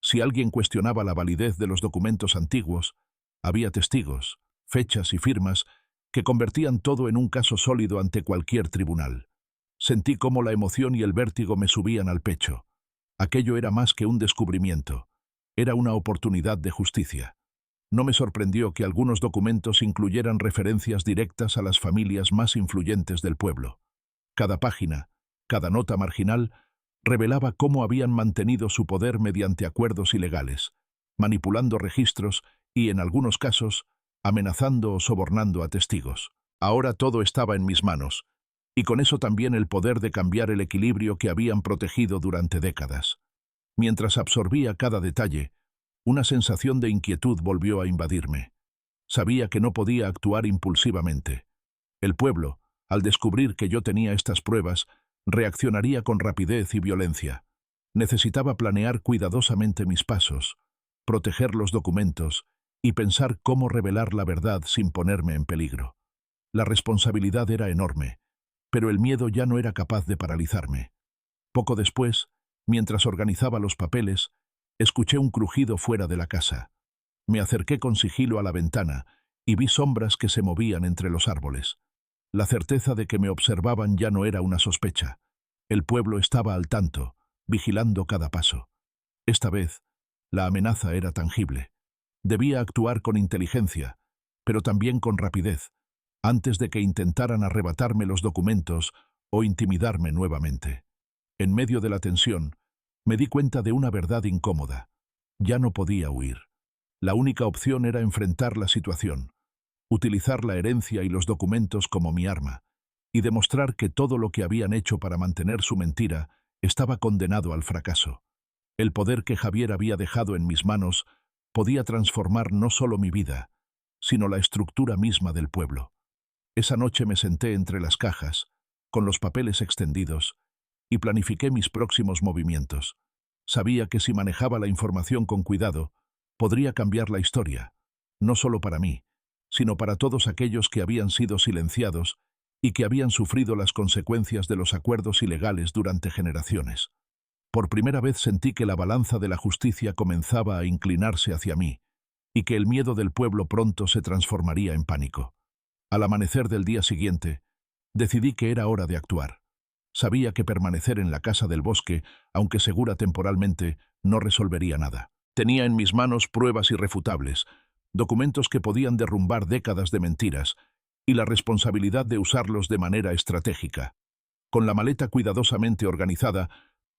Speaker 1: Si alguien cuestionaba la validez de los documentos antiguos, había testigos, fechas y firmas que convertían todo en un caso sólido ante cualquier tribunal. Sentí cómo la emoción y el vértigo me subían al pecho. Aquello era más que un descubrimiento, era una oportunidad de justicia. No me sorprendió que algunos documentos incluyeran referencias directas a las familias más influyentes del pueblo. Cada página, cada nota marginal, revelaba cómo habían mantenido su poder mediante acuerdos ilegales, manipulando registros y, en algunos casos, amenazando o sobornando a testigos. Ahora todo estaba en mis manos, y con eso también el poder de cambiar el equilibrio que habían protegido durante décadas. Mientras absorbía cada detalle, una sensación de inquietud volvió a invadirme. Sabía que no podía actuar impulsivamente. El pueblo, al descubrir que yo tenía estas pruebas, reaccionaría con rapidez y violencia. Necesitaba planear cuidadosamente mis pasos, proteger los documentos y pensar cómo revelar la verdad sin ponerme en peligro. La responsabilidad era enorme, pero el miedo ya no era capaz de paralizarme. Poco después, mientras organizaba los papeles, escuché un crujido fuera de la casa. Me acerqué con sigilo a la ventana y vi sombras que se movían entre los árboles. La certeza de que me observaban ya no era una sospecha. El pueblo estaba al tanto, vigilando cada paso. Esta vez, la amenaza era tangible. Debía actuar con inteligencia, pero también con rapidez, antes de que intentaran arrebatarme los documentos o intimidarme nuevamente. En medio de la tensión, me di cuenta de una verdad incómoda. Ya no podía huir. La única opción era enfrentar la situación, utilizar la herencia y los documentos como mi arma, y demostrar que todo lo que habían hecho para mantener su mentira estaba condenado al fracaso. El poder que Javier había dejado en mis manos podía transformar no solo mi vida, sino la estructura misma del pueblo. Esa noche me senté entre las cajas, con los papeles extendidos, y planifiqué mis próximos movimientos. Sabía que si manejaba la información con cuidado, podría cambiar la historia, no solo para mí, sino para todos aquellos que habían sido silenciados y que habían sufrido las consecuencias de los acuerdos ilegales durante generaciones. Por primera vez sentí que la balanza de la justicia comenzaba a inclinarse hacia mí, y que el miedo del pueblo pronto se transformaría en pánico. Al amanecer del día siguiente, decidí que era hora de actuar. Sabía que permanecer en la casa del bosque, aunque segura temporalmente, no resolvería nada. Tenía en mis manos pruebas irrefutables, documentos que podían derrumbar décadas de mentiras, y la responsabilidad de usarlos de manera estratégica. Con la maleta cuidadosamente organizada,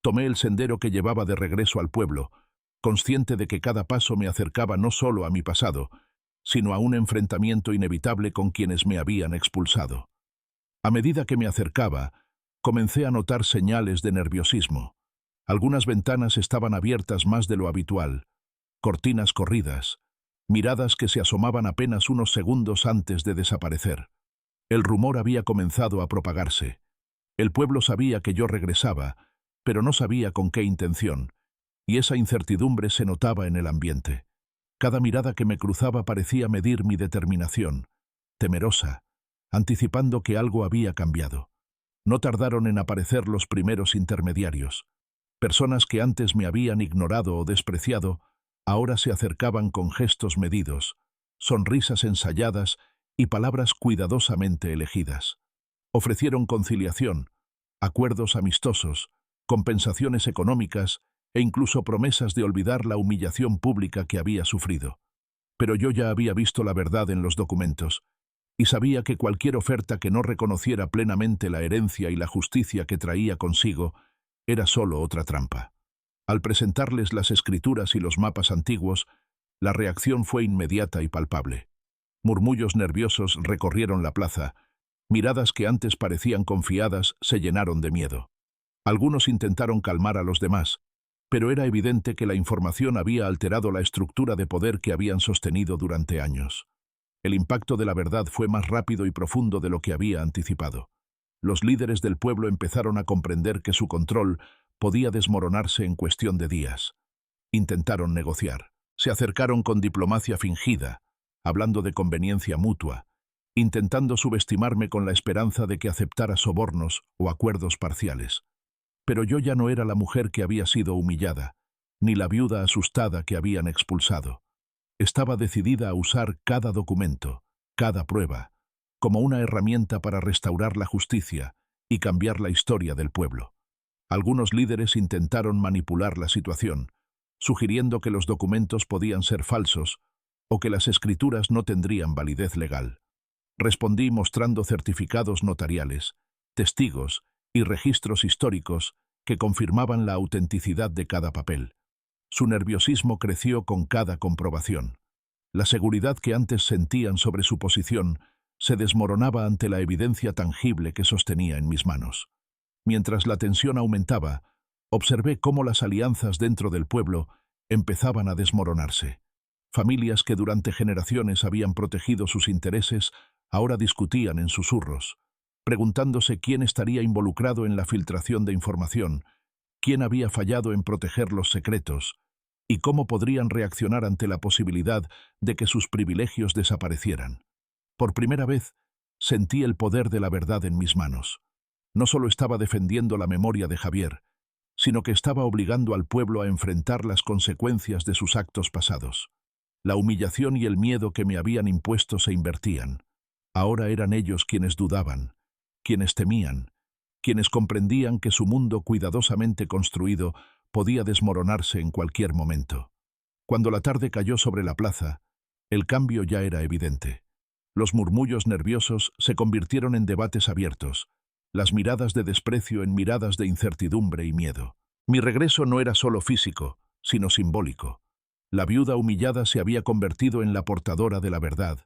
Speaker 1: tomé el sendero que llevaba de regreso al pueblo, consciente de que cada paso me acercaba no solo a mi pasado, sino a un enfrentamiento inevitable con quienes me habían expulsado. A medida que me acercaba, comencé a notar señales de nerviosismo. Algunas ventanas estaban abiertas más de lo habitual, cortinas corridas, miradas que se asomaban apenas unos segundos antes de desaparecer. El rumor había comenzado a propagarse. El pueblo sabía que yo regresaba, pero no sabía con qué intención, y esa incertidumbre se notaba en el ambiente. Cada mirada que me cruzaba parecía medir mi determinación, temerosa, anticipando que algo había cambiado. No tardaron en aparecer los primeros intermediarios. Personas que antes me habían ignorado o despreciado, ahora se acercaban con gestos medidos, sonrisas ensayadas y palabras cuidadosamente elegidas. Ofrecieron conciliación, acuerdos amistosos, compensaciones económicas e incluso promesas de olvidar la humillación pública que había sufrido. Pero yo ya había visto la verdad en los documentos, y sabía que cualquier oferta que no reconociera plenamente la herencia y la justicia que traía consigo era solo otra trampa. Al presentarles las escrituras y los mapas antiguos, la reacción fue inmediata y palpable. Murmullos nerviosos recorrieron la plaza, miradas que antes parecían confiadas se llenaron de miedo. Algunos intentaron calmar a los demás, pero era evidente que la información había alterado la estructura de poder que habían sostenido durante años. El impacto de la verdad fue más rápido y profundo de lo que había anticipado. Los líderes del pueblo empezaron a comprender que su control podía desmoronarse en cuestión de días. Intentaron negociar. Se acercaron con diplomacia fingida, hablando de conveniencia mutua, intentando subestimarme con la esperanza de que aceptara sobornos o acuerdos parciales. Pero yo ya no era la mujer que había sido humillada, ni la viuda asustada que habían expulsado. Estaba decidida a usar cada documento, cada prueba, como una herramienta para restaurar la justicia y cambiar la historia del pueblo. Algunos líderes intentaron manipular la situación, sugiriendo que los documentos podían ser falsos o que las escrituras no tendrían validez legal. Respondí mostrando certificados notariales, testigos y registros históricos que confirmaban la autenticidad de cada papel. Su nerviosismo creció con cada comprobación. La seguridad que antes sentían sobre su posición se desmoronaba ante la evidencia tangible que sostenía en mis manos. Mientras la tensión aumentaba, observé cómo las alianzas dentro del pueblo empezaban a desmoronarse. Familias que durante generaciones habían protegido sus intereses ahora discutían en susurros, preguntándose quién estaría involucrado en la filtración de información, quién había fallado en proteger los secretos y cómo podrían reaccionar ante la posibilidad de que sus privilegios desaparecieran. Por primera vez, sentí el poder de la verdad en mis manos. No solo estaba defendiendo la memoria de Javier, sino que estaba obligando al pueblo a enfrentar las consecuencias de sus actos pasados. La humillación y el miedo que me habían impuesto se invertían. Ahora eran ellos quienes dudaban, quienes temían, quienes comprendían que su mundo cuidadosamente construido podía desmoronarse en cualquier momento. Cuando la tarde cayó sobre la plaza, el cambio ya era evidente. Los murmullos nerviosos se convirtieron en debates abiertos, las miradas de desprecio en miradas de incertidumbre y miedo. Mi regreso no era solo físico, sino simbólico. La viuda humillada se había convertido en la portadora de la verdad,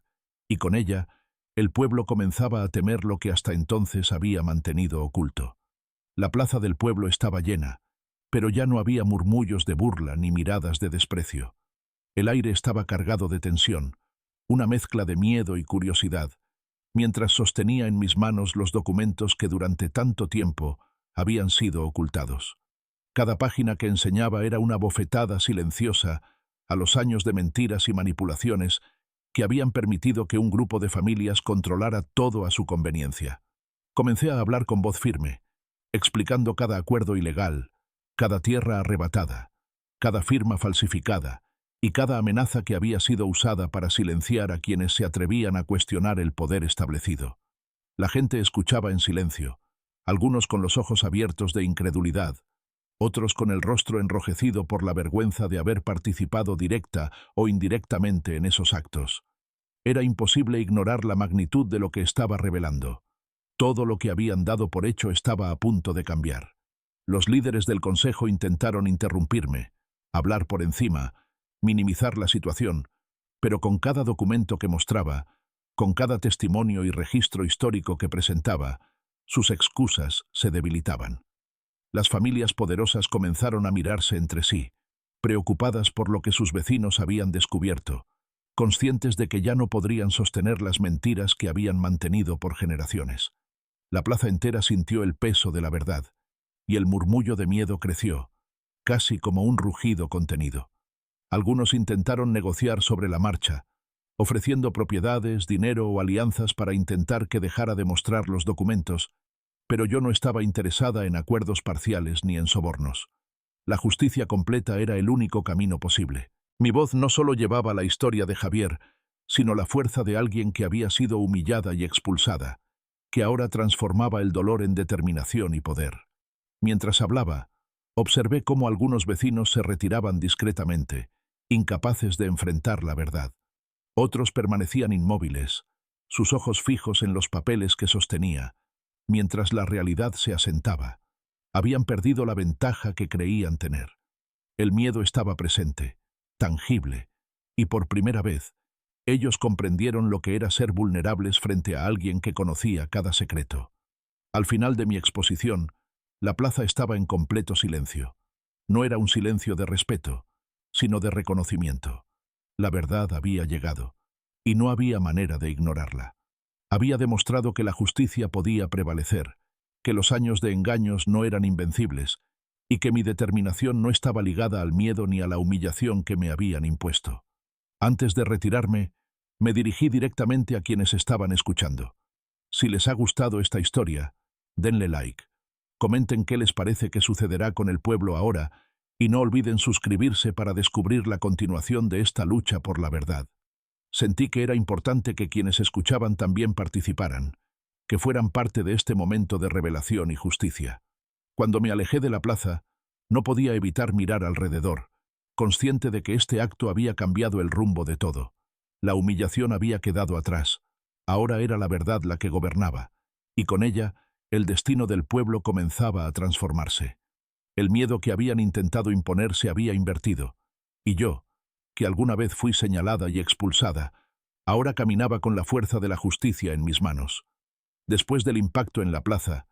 Speaker 1: y con ella, el pueblo comenzaba a temer lo que hasta entonces había mantenido oculto. La plaza del pueblo estaba llena, pero ya no había murmullos de burla ni miradas de desprecio. El aire estaba cargado de tensión, una mezcla de miedo y curiosidad, mientras sostenía en mis manos los documentos que durante tanto tiempo habían sido ocultados. Cada página que enseñaba era una bofetada silenciosa a los años de mentiras y manipulaciones que habían permitido que un grupo de familias controlara todo a su conveniencia. Comencé a hablar con voz firme, explicando cada acuerdo ilegal, cada tierra arrebatada, cada firma falsificada y cada amenaza que había sido usada para silenciar a quienes se atrevían a cuestionar el poder establecido. La gente escuchaba en silencio, algunos con los ojos abiertos de incredulidad, otros con el rostro enrojecido por la vergüenza de haber participado directa o indirectamente en esos actos. Era imposible ignorar la magnitud de lo que estaba revelando. Todo lo que habían dado por hecho estaba a punto de cambiar. Los líderes del consejo intentaron interrumpirme, hablar por encima, minimizar la situación, pero con cada documento que mostraba, con cada testimonio y registro histórico que presentaba, sus excusas se debilitaban. Las familias poderosas comenzaron a mirarse entre sí, preocupadas por lo que sus vecinos habían descubierto, conscientes de que ya no podrían sostener las mentiras que habían mantenido por generaciones. La plaza entera sintió el peso de la verdad, y el murmullo de miedo creció, casi como un rugido contenido. Algunos intentaron negociar sobre la marcha, ofreciendo propiedades, dinero o alianzas para intentar que dejara de mostrar los documentos, pero yo no estaba interesada en acuerdos parciales ni en sobornos. La justicia completa era el único camino posible. Mi voz no solo llevaba la historia de Javier, sino la fuerza de alguien que había sido humillada y expulsada, que ahora transformaba el dolor en determinación y poder. Mientras hablaba, observé cómo algunos vecinos se retiraban discretamente, incapaces de enfrentar la verdad. Otros permanecían inmóviles, sus ojos fijos en los papeles que sostenía, mientras la realidad se asentaba. Habían perdido la ventaja que creían tener. El miedo estaba presente, tangible, y por primera vez, ellos comprendieron lo que era ser vulnerables frente a alguien que conocía cada secreto. Al final de mi exposición, la plaza estaba en completo silencio. No era un silencio de respeto, sino de reconocimiento. La verdad había llegado, y no había manera de ignorarla. Había demostrado que la justicia podía prevalecer, que los años de engaños no eran invencibles, y que mi determinación no estaba ligada al miedo ni a la humillación que me habían impuesto. Antes de retirarme, me dirigí directamente a quienes estaban escuchando. Si les ha gustado esta historia, denle like, comenten qué les parece que sucederá con el pueblo ahora y no olviden suscribirse para descubrir la continuación de esta lucha por la verdad. Sentí que era importante que quienes escuchaban también participaran, que fueran parte de este momento de revelación y justicia. Cuando me alejé de la plaza, no podía evitar mirar alrededor, consciente de que este acto había cambiado el rumbo de todo. La humillación había quedado atrás, ahora era la verdad la que gobernaba, y con ella el destino del pueblo comenzaba a transformarse. El miedo que habían intentado imponer se había invertido, y yo, que alguna vez fui señalada y expulsada, ahora caminaba con la fuerza de la justicia en mis manos. Después del impacto en la plaza,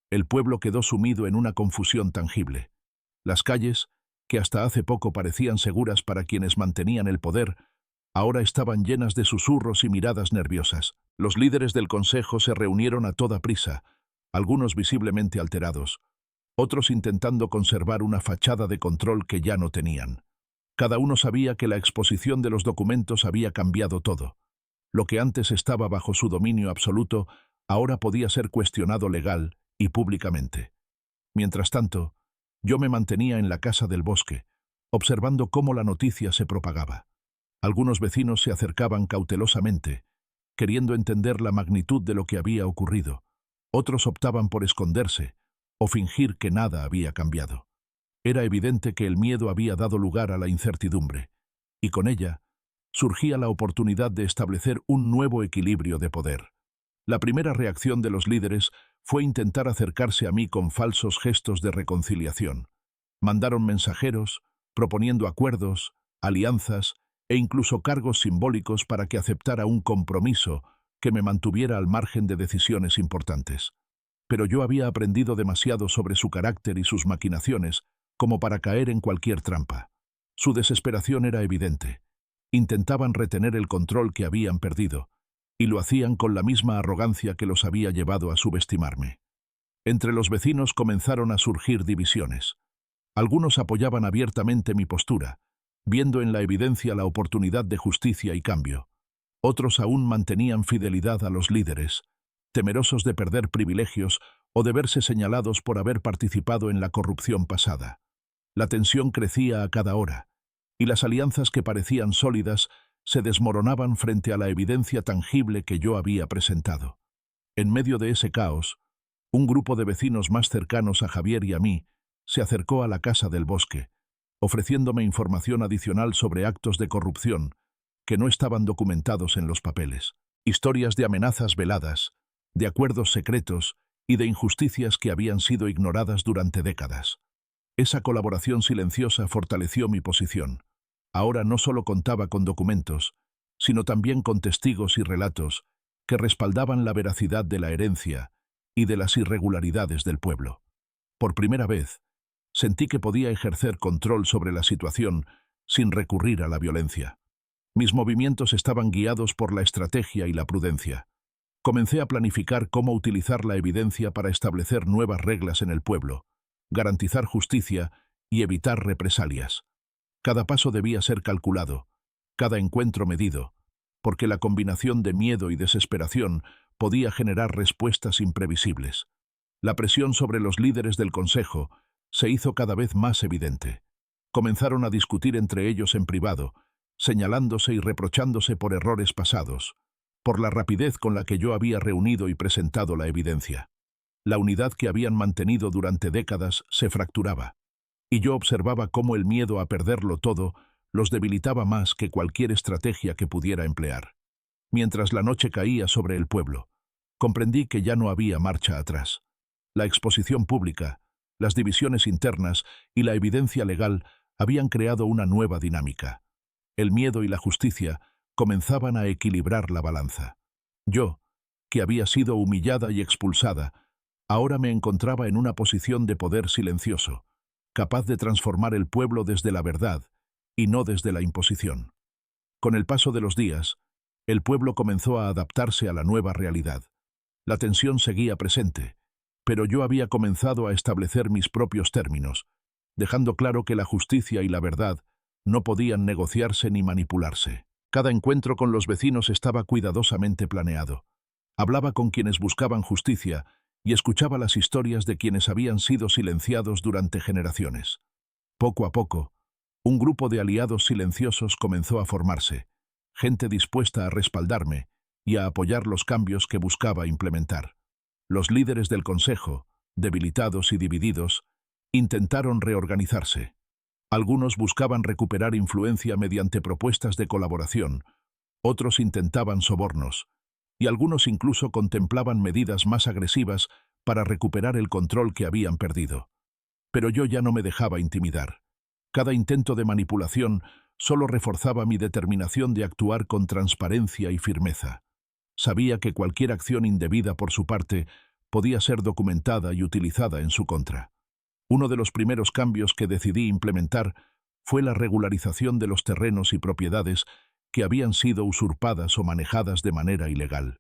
Speaker 1: el pueblo quedó sumido en una confusión tangible. Las calles, que hasta hace poco parecían seguras para quienes mantenían el poder, ahora estaban llenas de susurros y miradas nerviosas. Los líderes del consejo se reunieron a toda prisa, algunos visiblemente alterados, otros intentando conservar una fachada de control que ya no tenían. Cada uno sabía que la exposición de los documentos había cambiado todo. Lo que antes estaba bajo su dominio absoluto, ahora podía ser cuestionado legal y públicamente. Mientras tanto, yo me mantenía en la casa del bosque, observando cómo la noticia se propagaba. Algunos vecinos se acercaban cautelosamente, queriendo entender la magnitud de lo que había ocurrido. Otros optaban por esconderse o fingir que nada había cambiado. Era evidente que el miedo había dado lugar a la incertidumbre, y con ella surgía la oportunidad de establecer un nuevo equilibrio de poder. La primera reacción de los líderes fue intentar acercarse a mí con falsos gestos de reconciliación. Mandaron mensajeros, proponiendo acuerdos, alianzas e incluso cargos simbólicos para que aceptara un compromiso que me mantuviera al margen de decisiones importantes. Pero yo había aprendido demasiado sobre su carácter y sus maquinaciones como para caer en cualquier trampa. Su desesperación era evidente. Intentaban retener el control que habían perdido, y lo hacían con la misma arrogancia que los había llevado a subestimarme. Entre los vecinos comenzaron a surgir divisiones. Algunos apoyaban abiertamente mi postura, viendo en la evidencia la oportunidad de justicia y cambio. Otros aún mantenían fidelidad a los líderes, temerosos de perder privilegios o de verse señalados por haber participado en la corrupción pasada. La tensión crecía a cada hora, y las alianzas que parecían sólidas se desmoronaban frente a la evidencia tangible que yo había presentado. En medio de ese caos, un grupo de vecinos más cercanos a Javier y a mí se acercó a la casa del bosque, ofreciéndome información adicional sobre actos de corrupción que no estaban documentados en los papeles, historias de amenazas veladas, de acuerdos secretos y de injusticias que habían sido ignoradas durante décadas. Esa colaboración silenciosa fortaleció mi posición. Ahora no solo contaba con documentos, sino también con testigos y relatos que respaldaban la veracidad de la herencia y de las irregularidades del pueblo. Por primera vez, sentí que podía ejercer control sobre la situación sin recurrir a la violencia. Mis movimientos estaban guiados por la estrategia y la prudencia. Comencé a planificar cómo utilizar la evidencia para establecer nuevas reglas en el pueblo, garantizar justicia y evitar represalias. Cada paso debía ser calculado, cada encuentro medido, porque la combinación de miedo y desesperación podía generar respuestas imprevisibles. La presión sobre los líderes del consejo se hizo cada vez más evidente. Comenzaron a discutir entre ellos en privado, señalándose y reprochándose por errores pasados, por la rapidez con la que yo había reunido y presentado la evidencia. La unidad que habían mantenido durante décadas se fracturaba, y yo observaba cómo el miedo a perderlo todo los debilitaba más que cualquier estrategia que pudiera emplear. Mientras la noche caía sobre el pueblo, comprendí que ya no había marcha atrás. La exposición pública, las divisiones internas y la evidencia legal habían creado una nueva dinámica. El miedo y la justicia comenzaban a equilibrar la balanza. Yo, que había sido humillada y expulsada, ahora me encontraba en una posición de poder silencioso, capaz de transformar el pueblo desde la verdad y no desde la imposición. Con el paso de los días, el pueblo comenzó a adaptarse a la nueva realidad. La tensión seguía presente, pero yo había comenzado a establecer mis propios términos, dejando claro que la justicia y la verdad no podían negociarse ni manipularse. Cada encuentro con los vecinos estaba cuidadosamente planeado. Hablaba con quienes buscaban justicia y escuchaba las historias de quienes habían sido silenciados durante generaciones. Poco a poco, un grupo de aliados silenciosos comenzó a formarse, gente dispuesta a respaldarme y a apoyar los cambios que buscaba implementar. Los líderes del Consejo, debilitados y divididos, intentaron reorganizarse. Algunos buscaban recuperar influencia mediante propuestas de colaboración, otros intentaban sobornos, y algunos incluso contemplaban medidas más agresivas para recuperar el control que habían perdido. Pero yo ya no me dejaba intimidar. Cada intento de manipulación solo reforzaba mi determinación de actuar con transparencia y firmeza. Sabía que cualquier acción indebida por su parte podía ser documentada y utilizada en su contra. Uno de los primeros cambios que decidí implementar fue la regularización de los terrenos y propiedades que habían sido usurpadas o manejadas de manera ilegal.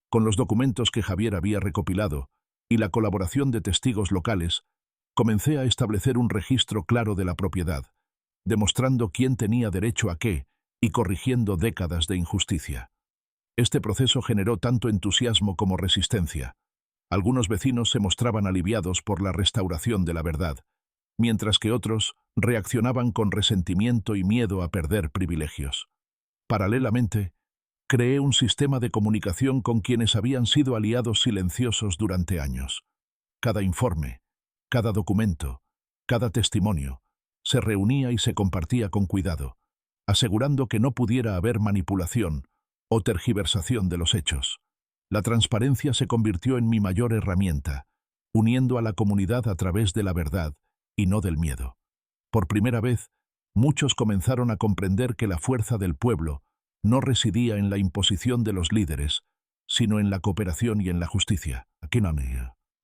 Speaker 1: Con los documentos que Javier había recopilado y la colaboración de testigos locales, comencé a establecer un registro claro de la propiedad, demostrando quién tenía derecho a qué y corrigiendo décadas de injusticia. Este proceso generó tanto entusiasmo como resistencia. Algunos vecinos se mostraban aliviados por la restauración de la verdad, mientras que otros reaccionaban con resentimiento y miedo a perder privilegios. Paralelamente, creé un sistema de comunicación con quienes habían sido aliados silenciosos durante años. Cada informe, cada documento, cada testimonio, se reunía y se compartía con cuidado, asegurando que no pudiera haber manipulación o tergiversación de los hechos. La transparencia se convirtió en mi mayor herramienta, uniendo a la comunidad a través de la verdad y no del miedo. Por primera vez, muchos comenzaron a comprender que la fuerza del pueblo no residía en la imposición de los líderes, sino en la cooperación y en la justicia.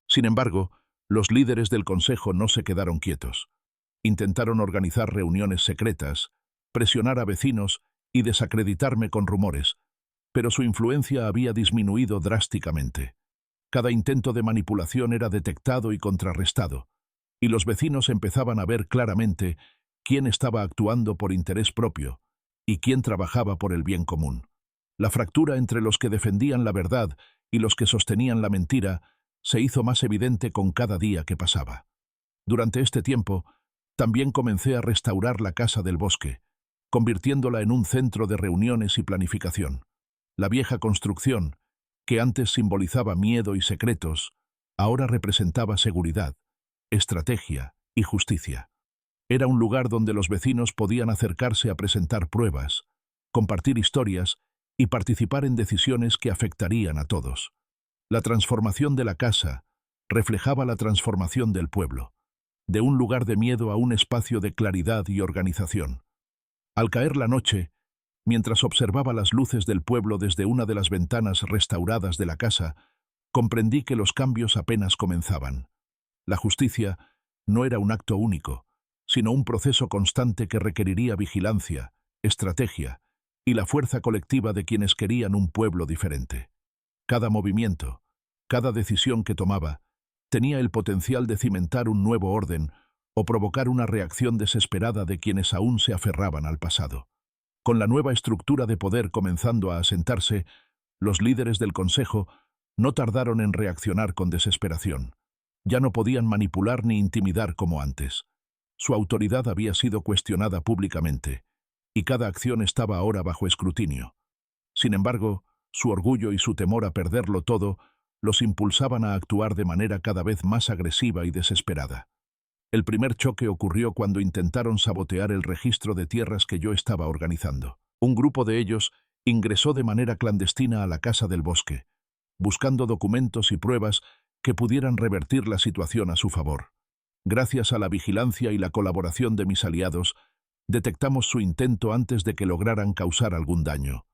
Speaker 1: Sin embargo, los líderes del Consejo no se quedaron quietos. Intentaron organizar reuniones secretas, presionar a vecinos y desacreditarme con rumores, pero su influencia había disminuido drásticamente. Cada intento de manipulación era detectado y contrarrestado, y los vecinos empezaban a ver claramente quién estaba actuando por interés propio y quién trabajaba por el bien común. La fractura entre los que defendían la verdad y los que sostenían la mentira se hizo más evidente con cada día que pasaba. Durante este tiempo, también comencé a restaurar la Casa del Bosque, convirtiéndola en un centro de reuniones y planificación. La vieja construcción, que antes simbolizaba miedo y secretos, ahora representaba seguridad, estrategia y justicia. Era un lugar donde los vecinos podían acercarse a presentar pruebas, compartir historias y participar en decisiones que afectarían a todos. La transformación de la casa reflejaba la transformación del pueblo, de un lugar de miedo a un espacio de claridad y organización. Al caer la noche, mientras observaba las luces del pueblo desde una de las ventanas restauradas de la casa, comprendí que los cambios apenas comenzaban. La justicia no era un acto único, sino un proceso constante que requeriría vigilancia, estrategia y la fuerza colectiva de quienes querían un pueblo diferente. Cada movimiento, cada decisión que tomaba, tenía el potencial de cimentar un nuevo orden o provocar una reacción desesperada de quienes aún se aferraban al pasado. Con la nueva estructura de poder comenzando a asentarse, los líderes del Consejo no tardaron en reaccionar con desesperación. Ya no podían manipular ni intimidar como antes. Su autoridad había sido cuestionada públicamente, y cada acción estaba ahora bajo escrutinio. Sin embargo, su orgullo y su temor a perderlo todo los impulsaban a actuar de manera cada vez más agresiva y desesperada. El primer choque ocurrió cuando intentaron sabotear el registro de tierras que yo estaba organizando. Un grupo de ellos ingresó de manera clandestina a la Casa del Bosque, buscando documentos y pruebas que pudieran revertir la situación a su favor. Gracias a la vigilancia y la colaboración de mis aliados, detectamos su intento antes de que lograran causar algún daño.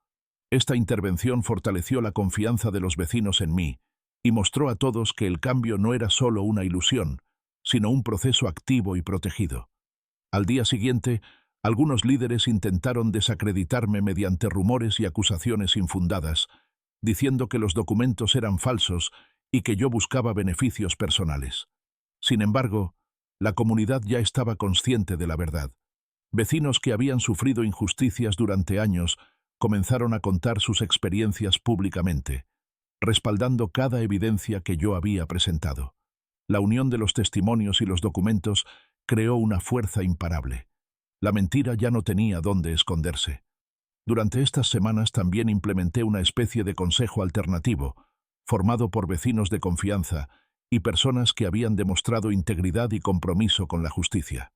Speaker 1: Esta intervención fortaleció la confianza de los vecinos en mí y mostró a todos que el cambio no era solo una ilusión, sino un proceso activo y protegido. Al día siguiente, algunos líderes intentaron desacreditarme mediante rumores y acusaciones infundadas, diciendo que los documentos eran falsos y que yo buscaba beneficios personales. Sin embargo, La comunidad ya estaba consciente de la verdad. Vecinos que habían sufrido injusticias durante años comenzaron a contar sus experiencias públicamente, respaldando cada evidencia que yo había presentado. La unión de los testimonios y los documentos creó una fuerza imparable. La mentira ya no tenía dónde esconderse. Durante estas semanas también implementé una especie de consejo alternativo, formado por vecinos de confianza y personas que habían demostrado integridad y compromiso con la justicia.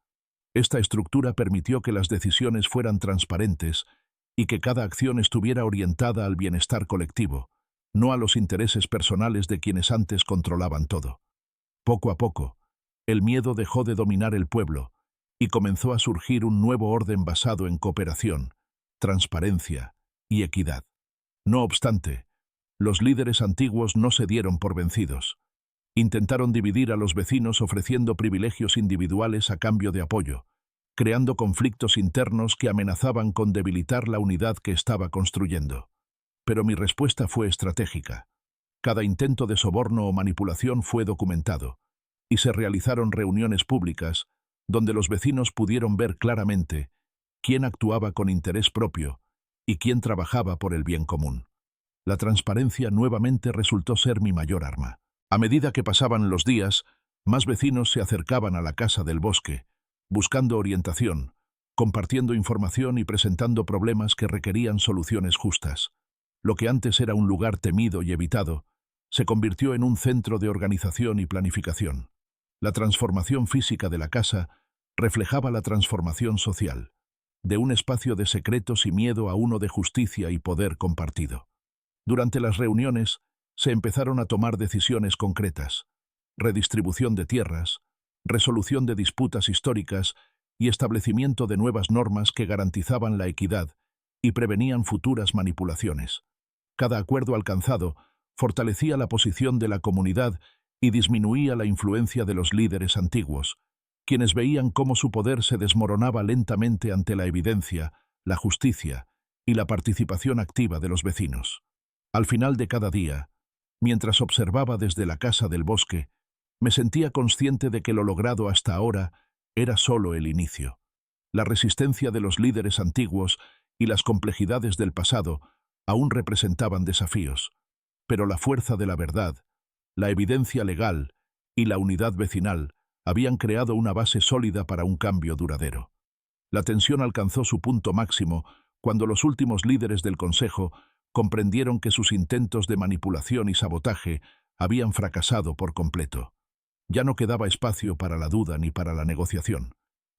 Speaker 1: Esta estructura permitió que las decisiones fueran transparentes y que cada acción estuviera orientada al bienestar colectivo, no a los intereses personales de quienes antes controlaban todo. Poco a poco, el miedo dejó de dominar el pueblo y comenzó a surgir un nuevo orden basado en cooperación, transparencia y equidad. No obstante, los líderes antiguos no se dieron por vencidos. Intentaron dividir a los vecinos ofreciendo privilegios individuales a cambio de apoyo, creando conflictos internos que amenazaban con debilitar la unidad que estaba construyendo. Pero mi respuesta fue estratégica. Cada intento de soborno o manipulación fue documentado, y se realizaron reuniones públicas donde los vecinos pudieron ver claramente quién actuaba con interés propio y quién trabajaba por el bien común. La transparencia nuevamente resultó ser mi mayor arma. A medida que pasaban los días, más vecinos se acercaban a la Casa del Bosque, buscando orientación, compartiendo información y presentando problemas que requerían soluciones justas. Lo que antes era un lugar temido y evitado, se convirtió en un centro de organización y planificación. La transformación física de la casa reflejaba la transformación social, de un espacio de secretos y miedo a uno de justicia y poder compartido. Durante las reuniones, se empezaron a tomar decisiones concretas: redistribución de tierras, resolución de disputas históricas y establecimiento de nuevas normas que garantizaban la equidad y prevenían futuras manipulaciones. Cada acuerdo alcanzado fortalecía la posición de la comunidad y disminuía la influencia de los líderes antiguos, quienes veían cómo su poder se desmoronaba lentamente ante la evidencia, la justicia y la participación activa de los vecinos. Al final de cada día, mientras observaba desde la Casa del Bosque, me sentía consciente de que lo logrado hasta ahora era solo el inicio. La resistencia de los líderes antiguos y las complejidades del pasado aún representaban desafíos, pero la fuerza de la verdad, la evidencia legal y la unidad vecinal habían creado una base sólida para un cambio duradero. La tensión alcanzó su punto máximo cuando los últimos líderes del Consejo comprendieron que sus intentos de manipulación y sabotaje habían fracasado por completo. Ya no quedaba espacio para la duda ni para la negociación.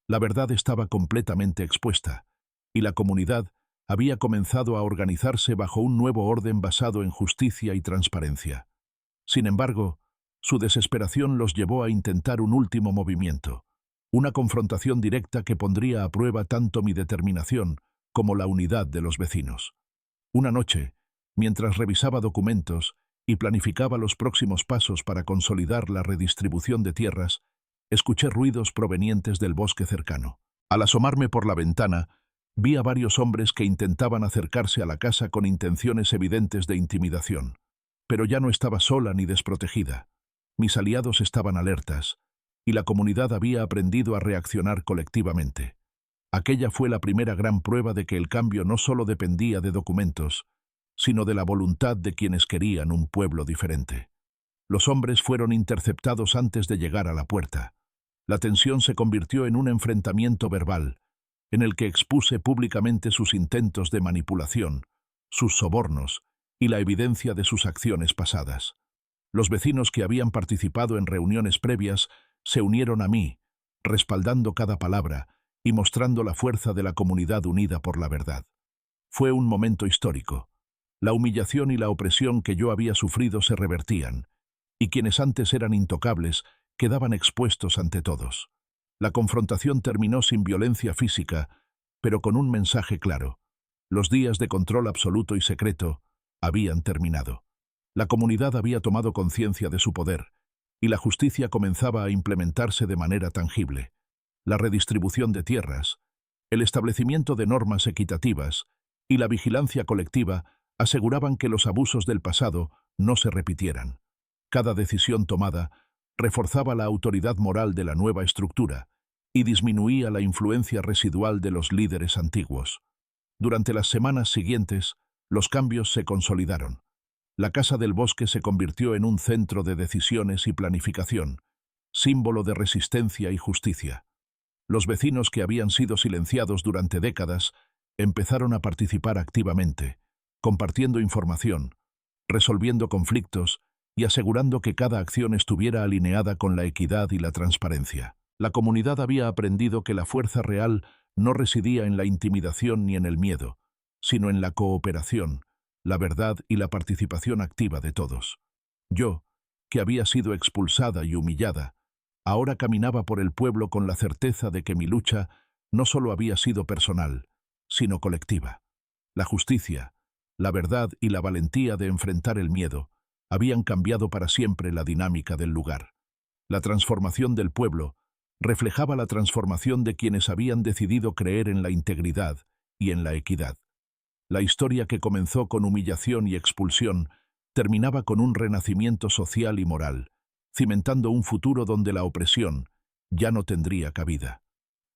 Speaker 1: La verdad estaba completamente expuesta, y la comunidad había comenzado a organizarse bajo un nuevo orden basado en justicia y transparencia. Sin embargo, su desesperación los llevó a intentar un último movimiento, una confrontación directa que pondría a prueba tanto mi determinación como la unidad de los vecinos. Una noche, mientras revisaba documentos y planificaba los próximos pasos para consolidar la redistribución de tierras, escuché ruidos provenientes del bosque cercano. Al asomarme por la ventana, vi a varios hombres que intentaban acercarse a la casa con intenciones evidentes de intimidación. Pero ya no estaba sola ni desprotegida. Mis aliados estaban alertas, y la comunidad había aprendido a reaccionar colectivamente. Aquella fue la primera gran prueba de que el cambio no solo dependía de documentos, sino de la voluntad de quienes querían un pueblo diferente. Los hombres fueron interceptados antes de llegar a la puerta. La tensión se convirtió en un enfrentamiento verbal, en el que expuse públicamente sus intentos de manipulación, sus sobornos y la evidencia de sus acciones pasadas. Los vecinos que habían participado en reuniones previas se unieron a mí, respaldando cada palabra y mostrando la fuerza de la comunidad unida por la verdad. Fue un momento histórico. La humillación y la opresión que yo había sufrido se revertían, y quienes antes eran intocables quedaban expuestos ante todos. La confrontación terminó sin violencia física, pero con un mensaje claro: los días de control absoluto y secreto habían terminado. La comunidad había tomado conciencia de su poder, y la justicia comenzaba a implementarse de manera tangible. La redistribución de tierras, el establecimiento de normas equitativas y la vigilancia colectiva aseguraban que los abusos del pasado no se repitieran. Cada decisión tomada reforzaba la autoridad moral de la nueva estructura y disminuía la influencia residual de los líderes antiguos. Durante las semanas siguientes, los cambios se consolidaron. La Casa del Bosque se convirtió en un centro de decisiones y planificación, símbolo de resistencia y justicia. Los vecinos que habían sido silenciados durante décadas empezaron a participar activamente, compartiendo información, resolviendo conflictos y asegurando que cada acción estuviera alineada con la equidad y la transparencia. La comunidad había aprendido que la fuerza real no residía en la intimidación ni en el miedo, sino en la cooperación, la verdad y la participación activa de todos. Yo, que había sido expulsada y humillada, ahora caminaba por el pueblo con la certeza de que mi lucha no solo había sido personal, sino colectiva. La justicia, la verdad y la valentía de enfrentar el miedo habían cambiado para siempre la dinámica del lugar. La transformación del pueblo reflejaba la transformación de quienes habían decidido creer en la integridad y en la equidad. La historia que comenzó con humillación y expulsión terminaba con un renacimiento social y moral, cimentando un futuro donde la opresión ya no tendría cabida.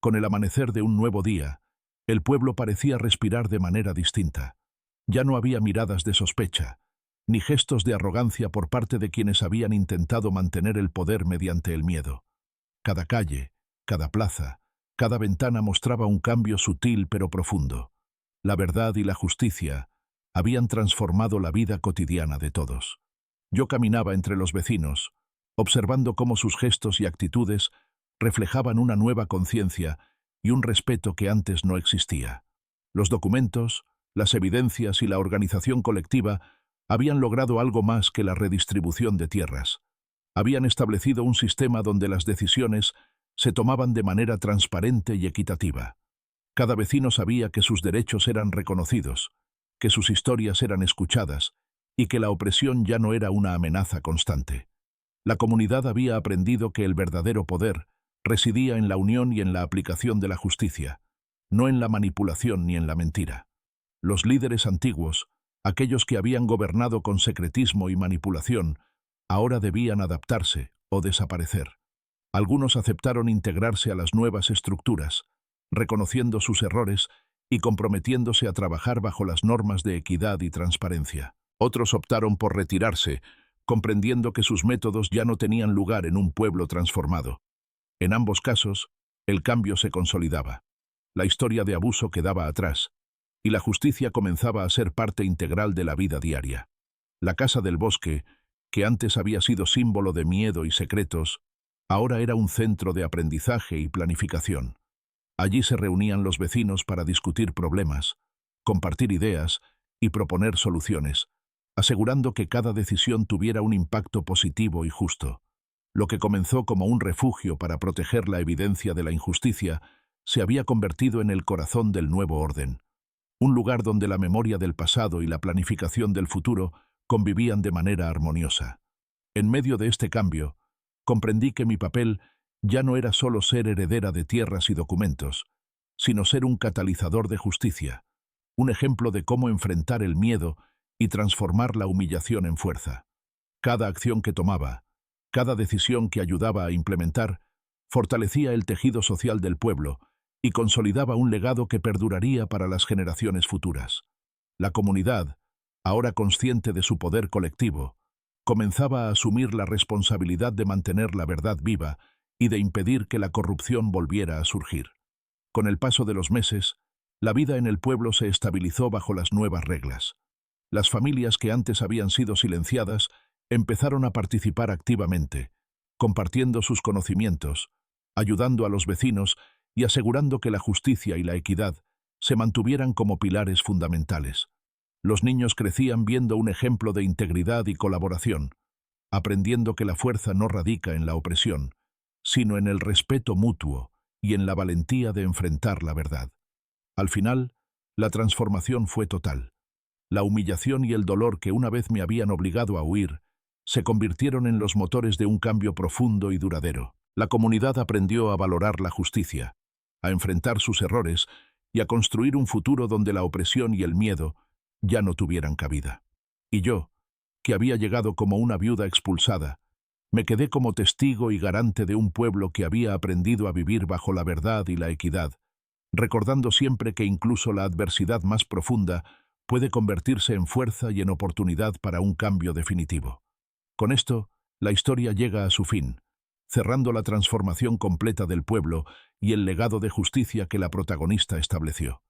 Speaker 1: Con el amanecer de un nuevo día, el pueblo parecía respirar de manera distinta. Ya no había miradas de sospecha, ni gestos de arrogancia por parte de quienes habían intentado mantener el poder mediante el miedo. Cada calle, cada plaza, cada ventana mostraba un cambio sutil pero profundo. La verdad y la justicia habían transformado la vida cotidiana de todos. Yo caminaba entre los vecinos, observando cómo sus gestos y actitudes reflejaban una nueva conciencia y un respeto que antes no existía. Los documentos, las evidencias y la organización colectiva habían logrado algo más que la redistribución de tierras. Habían establecido un sistema donde las decisiones se tomaban de manera transparente y equitativa. Cada vecino sabía que sus derechos eran reconocidos, que sus historias eran escuchadas y que la opresión ya no era una amenaza constante. La comunidad había aprendido que el verdadero poder residía en la unión y en la aplicación de la justicia, no en la manipulación ni en la mentira. Los líderes antiguos, aquellos que habían gobernado con secretismo y manipulación, ahora debían adaptarse o desaparecer. Algunos aceptaron integrarse a las nuevas estructuras, reconociendo sus errores y comprometiéndose a trabajar bajo las normas de equidad y transparencia. Otros optaron por retirarse, comprendiendo que sus métodos ya no tenían lugar en un pueblo transformado. En ambos casos, el cambio se consolidaba. La historia de abuso quedaba atrás, y la justicia comenzaba a ser parte integral de la vida diaria. La Casa del Bosque, que antes había sido símbolo de miedo y secretos, ahora era un centro de aprendizaje y planificación. Allí se reunían los vecinos para discutir problemas, compartir ideas y proponer soluciones, asegurando que cada decisión tuviera un impacto positivo y justo. Lo que comenzó como un refugio para proteger la evidencia de la injusticia se había convertido en el corazón del nuevo orden, un lugar donde la memoria del pasado y la planificación del futuro convivían de manera armoniosa. En medio de este cambio, comprendí que mi papel ya no era solo ser heredera de tierras y documentos, sino ser un catalizador de justicia, un ejemplo de cómo enfrentar el miedo y transformar la humillación en fuerza. Cada acción que tomaba, cada decisión que ayudaba a implementar, fortalecía el tejido social del pueblo y consolidaba un legado que perduraría para las generaciones futuras. La comunidad, ahora consciente de su poder colectivo, comenzaba a asumir la responsabilidad de mantener la verdad viva y de impedir que la corrupción volviera a surgir. Con el paso de los meses, la vida en el pueblo se estabilizó bajo las nuevas reglas. Las familias que antes habían sido silenciadas empezaron a participar activamente, compartiendo sus conocimientos, ayudando a los vecinos y asegurando que la justicia y la equidad se mantuvieran como pilares fundamentales. Los niños crecían viendo un ejemplo de integridad y colaboración, aprendiendo que la fuerza no radica en la opresión, sino en el respeto mutuo y en la valentía de enfrentar la verdad. Al final, la transformación fue total. La humillación y el dolor que una vez me habían obligado a huir se convirtieron en los motores de un cambio profundo y duradero. La comunidad aprendió a valorar la justicia, a enfrentar sus errores y a construir un futuro donde la opresión y el miedo ya no tuvieran cabida. Y yo, que había llegado como una viuda expulsada, Me quedé como testigo y garante de un pueblo que había aprendido a vivir bajo la verdad y la equidad, recordando siempre que incluso la adversidad más profunda puede convertirse en fuerza y en oportunidad para un cambio definitivo. Con esto, la historia llega a su fin, cerrando la transformación completa del pueblo y el legado de justicia que la protagonista estableció.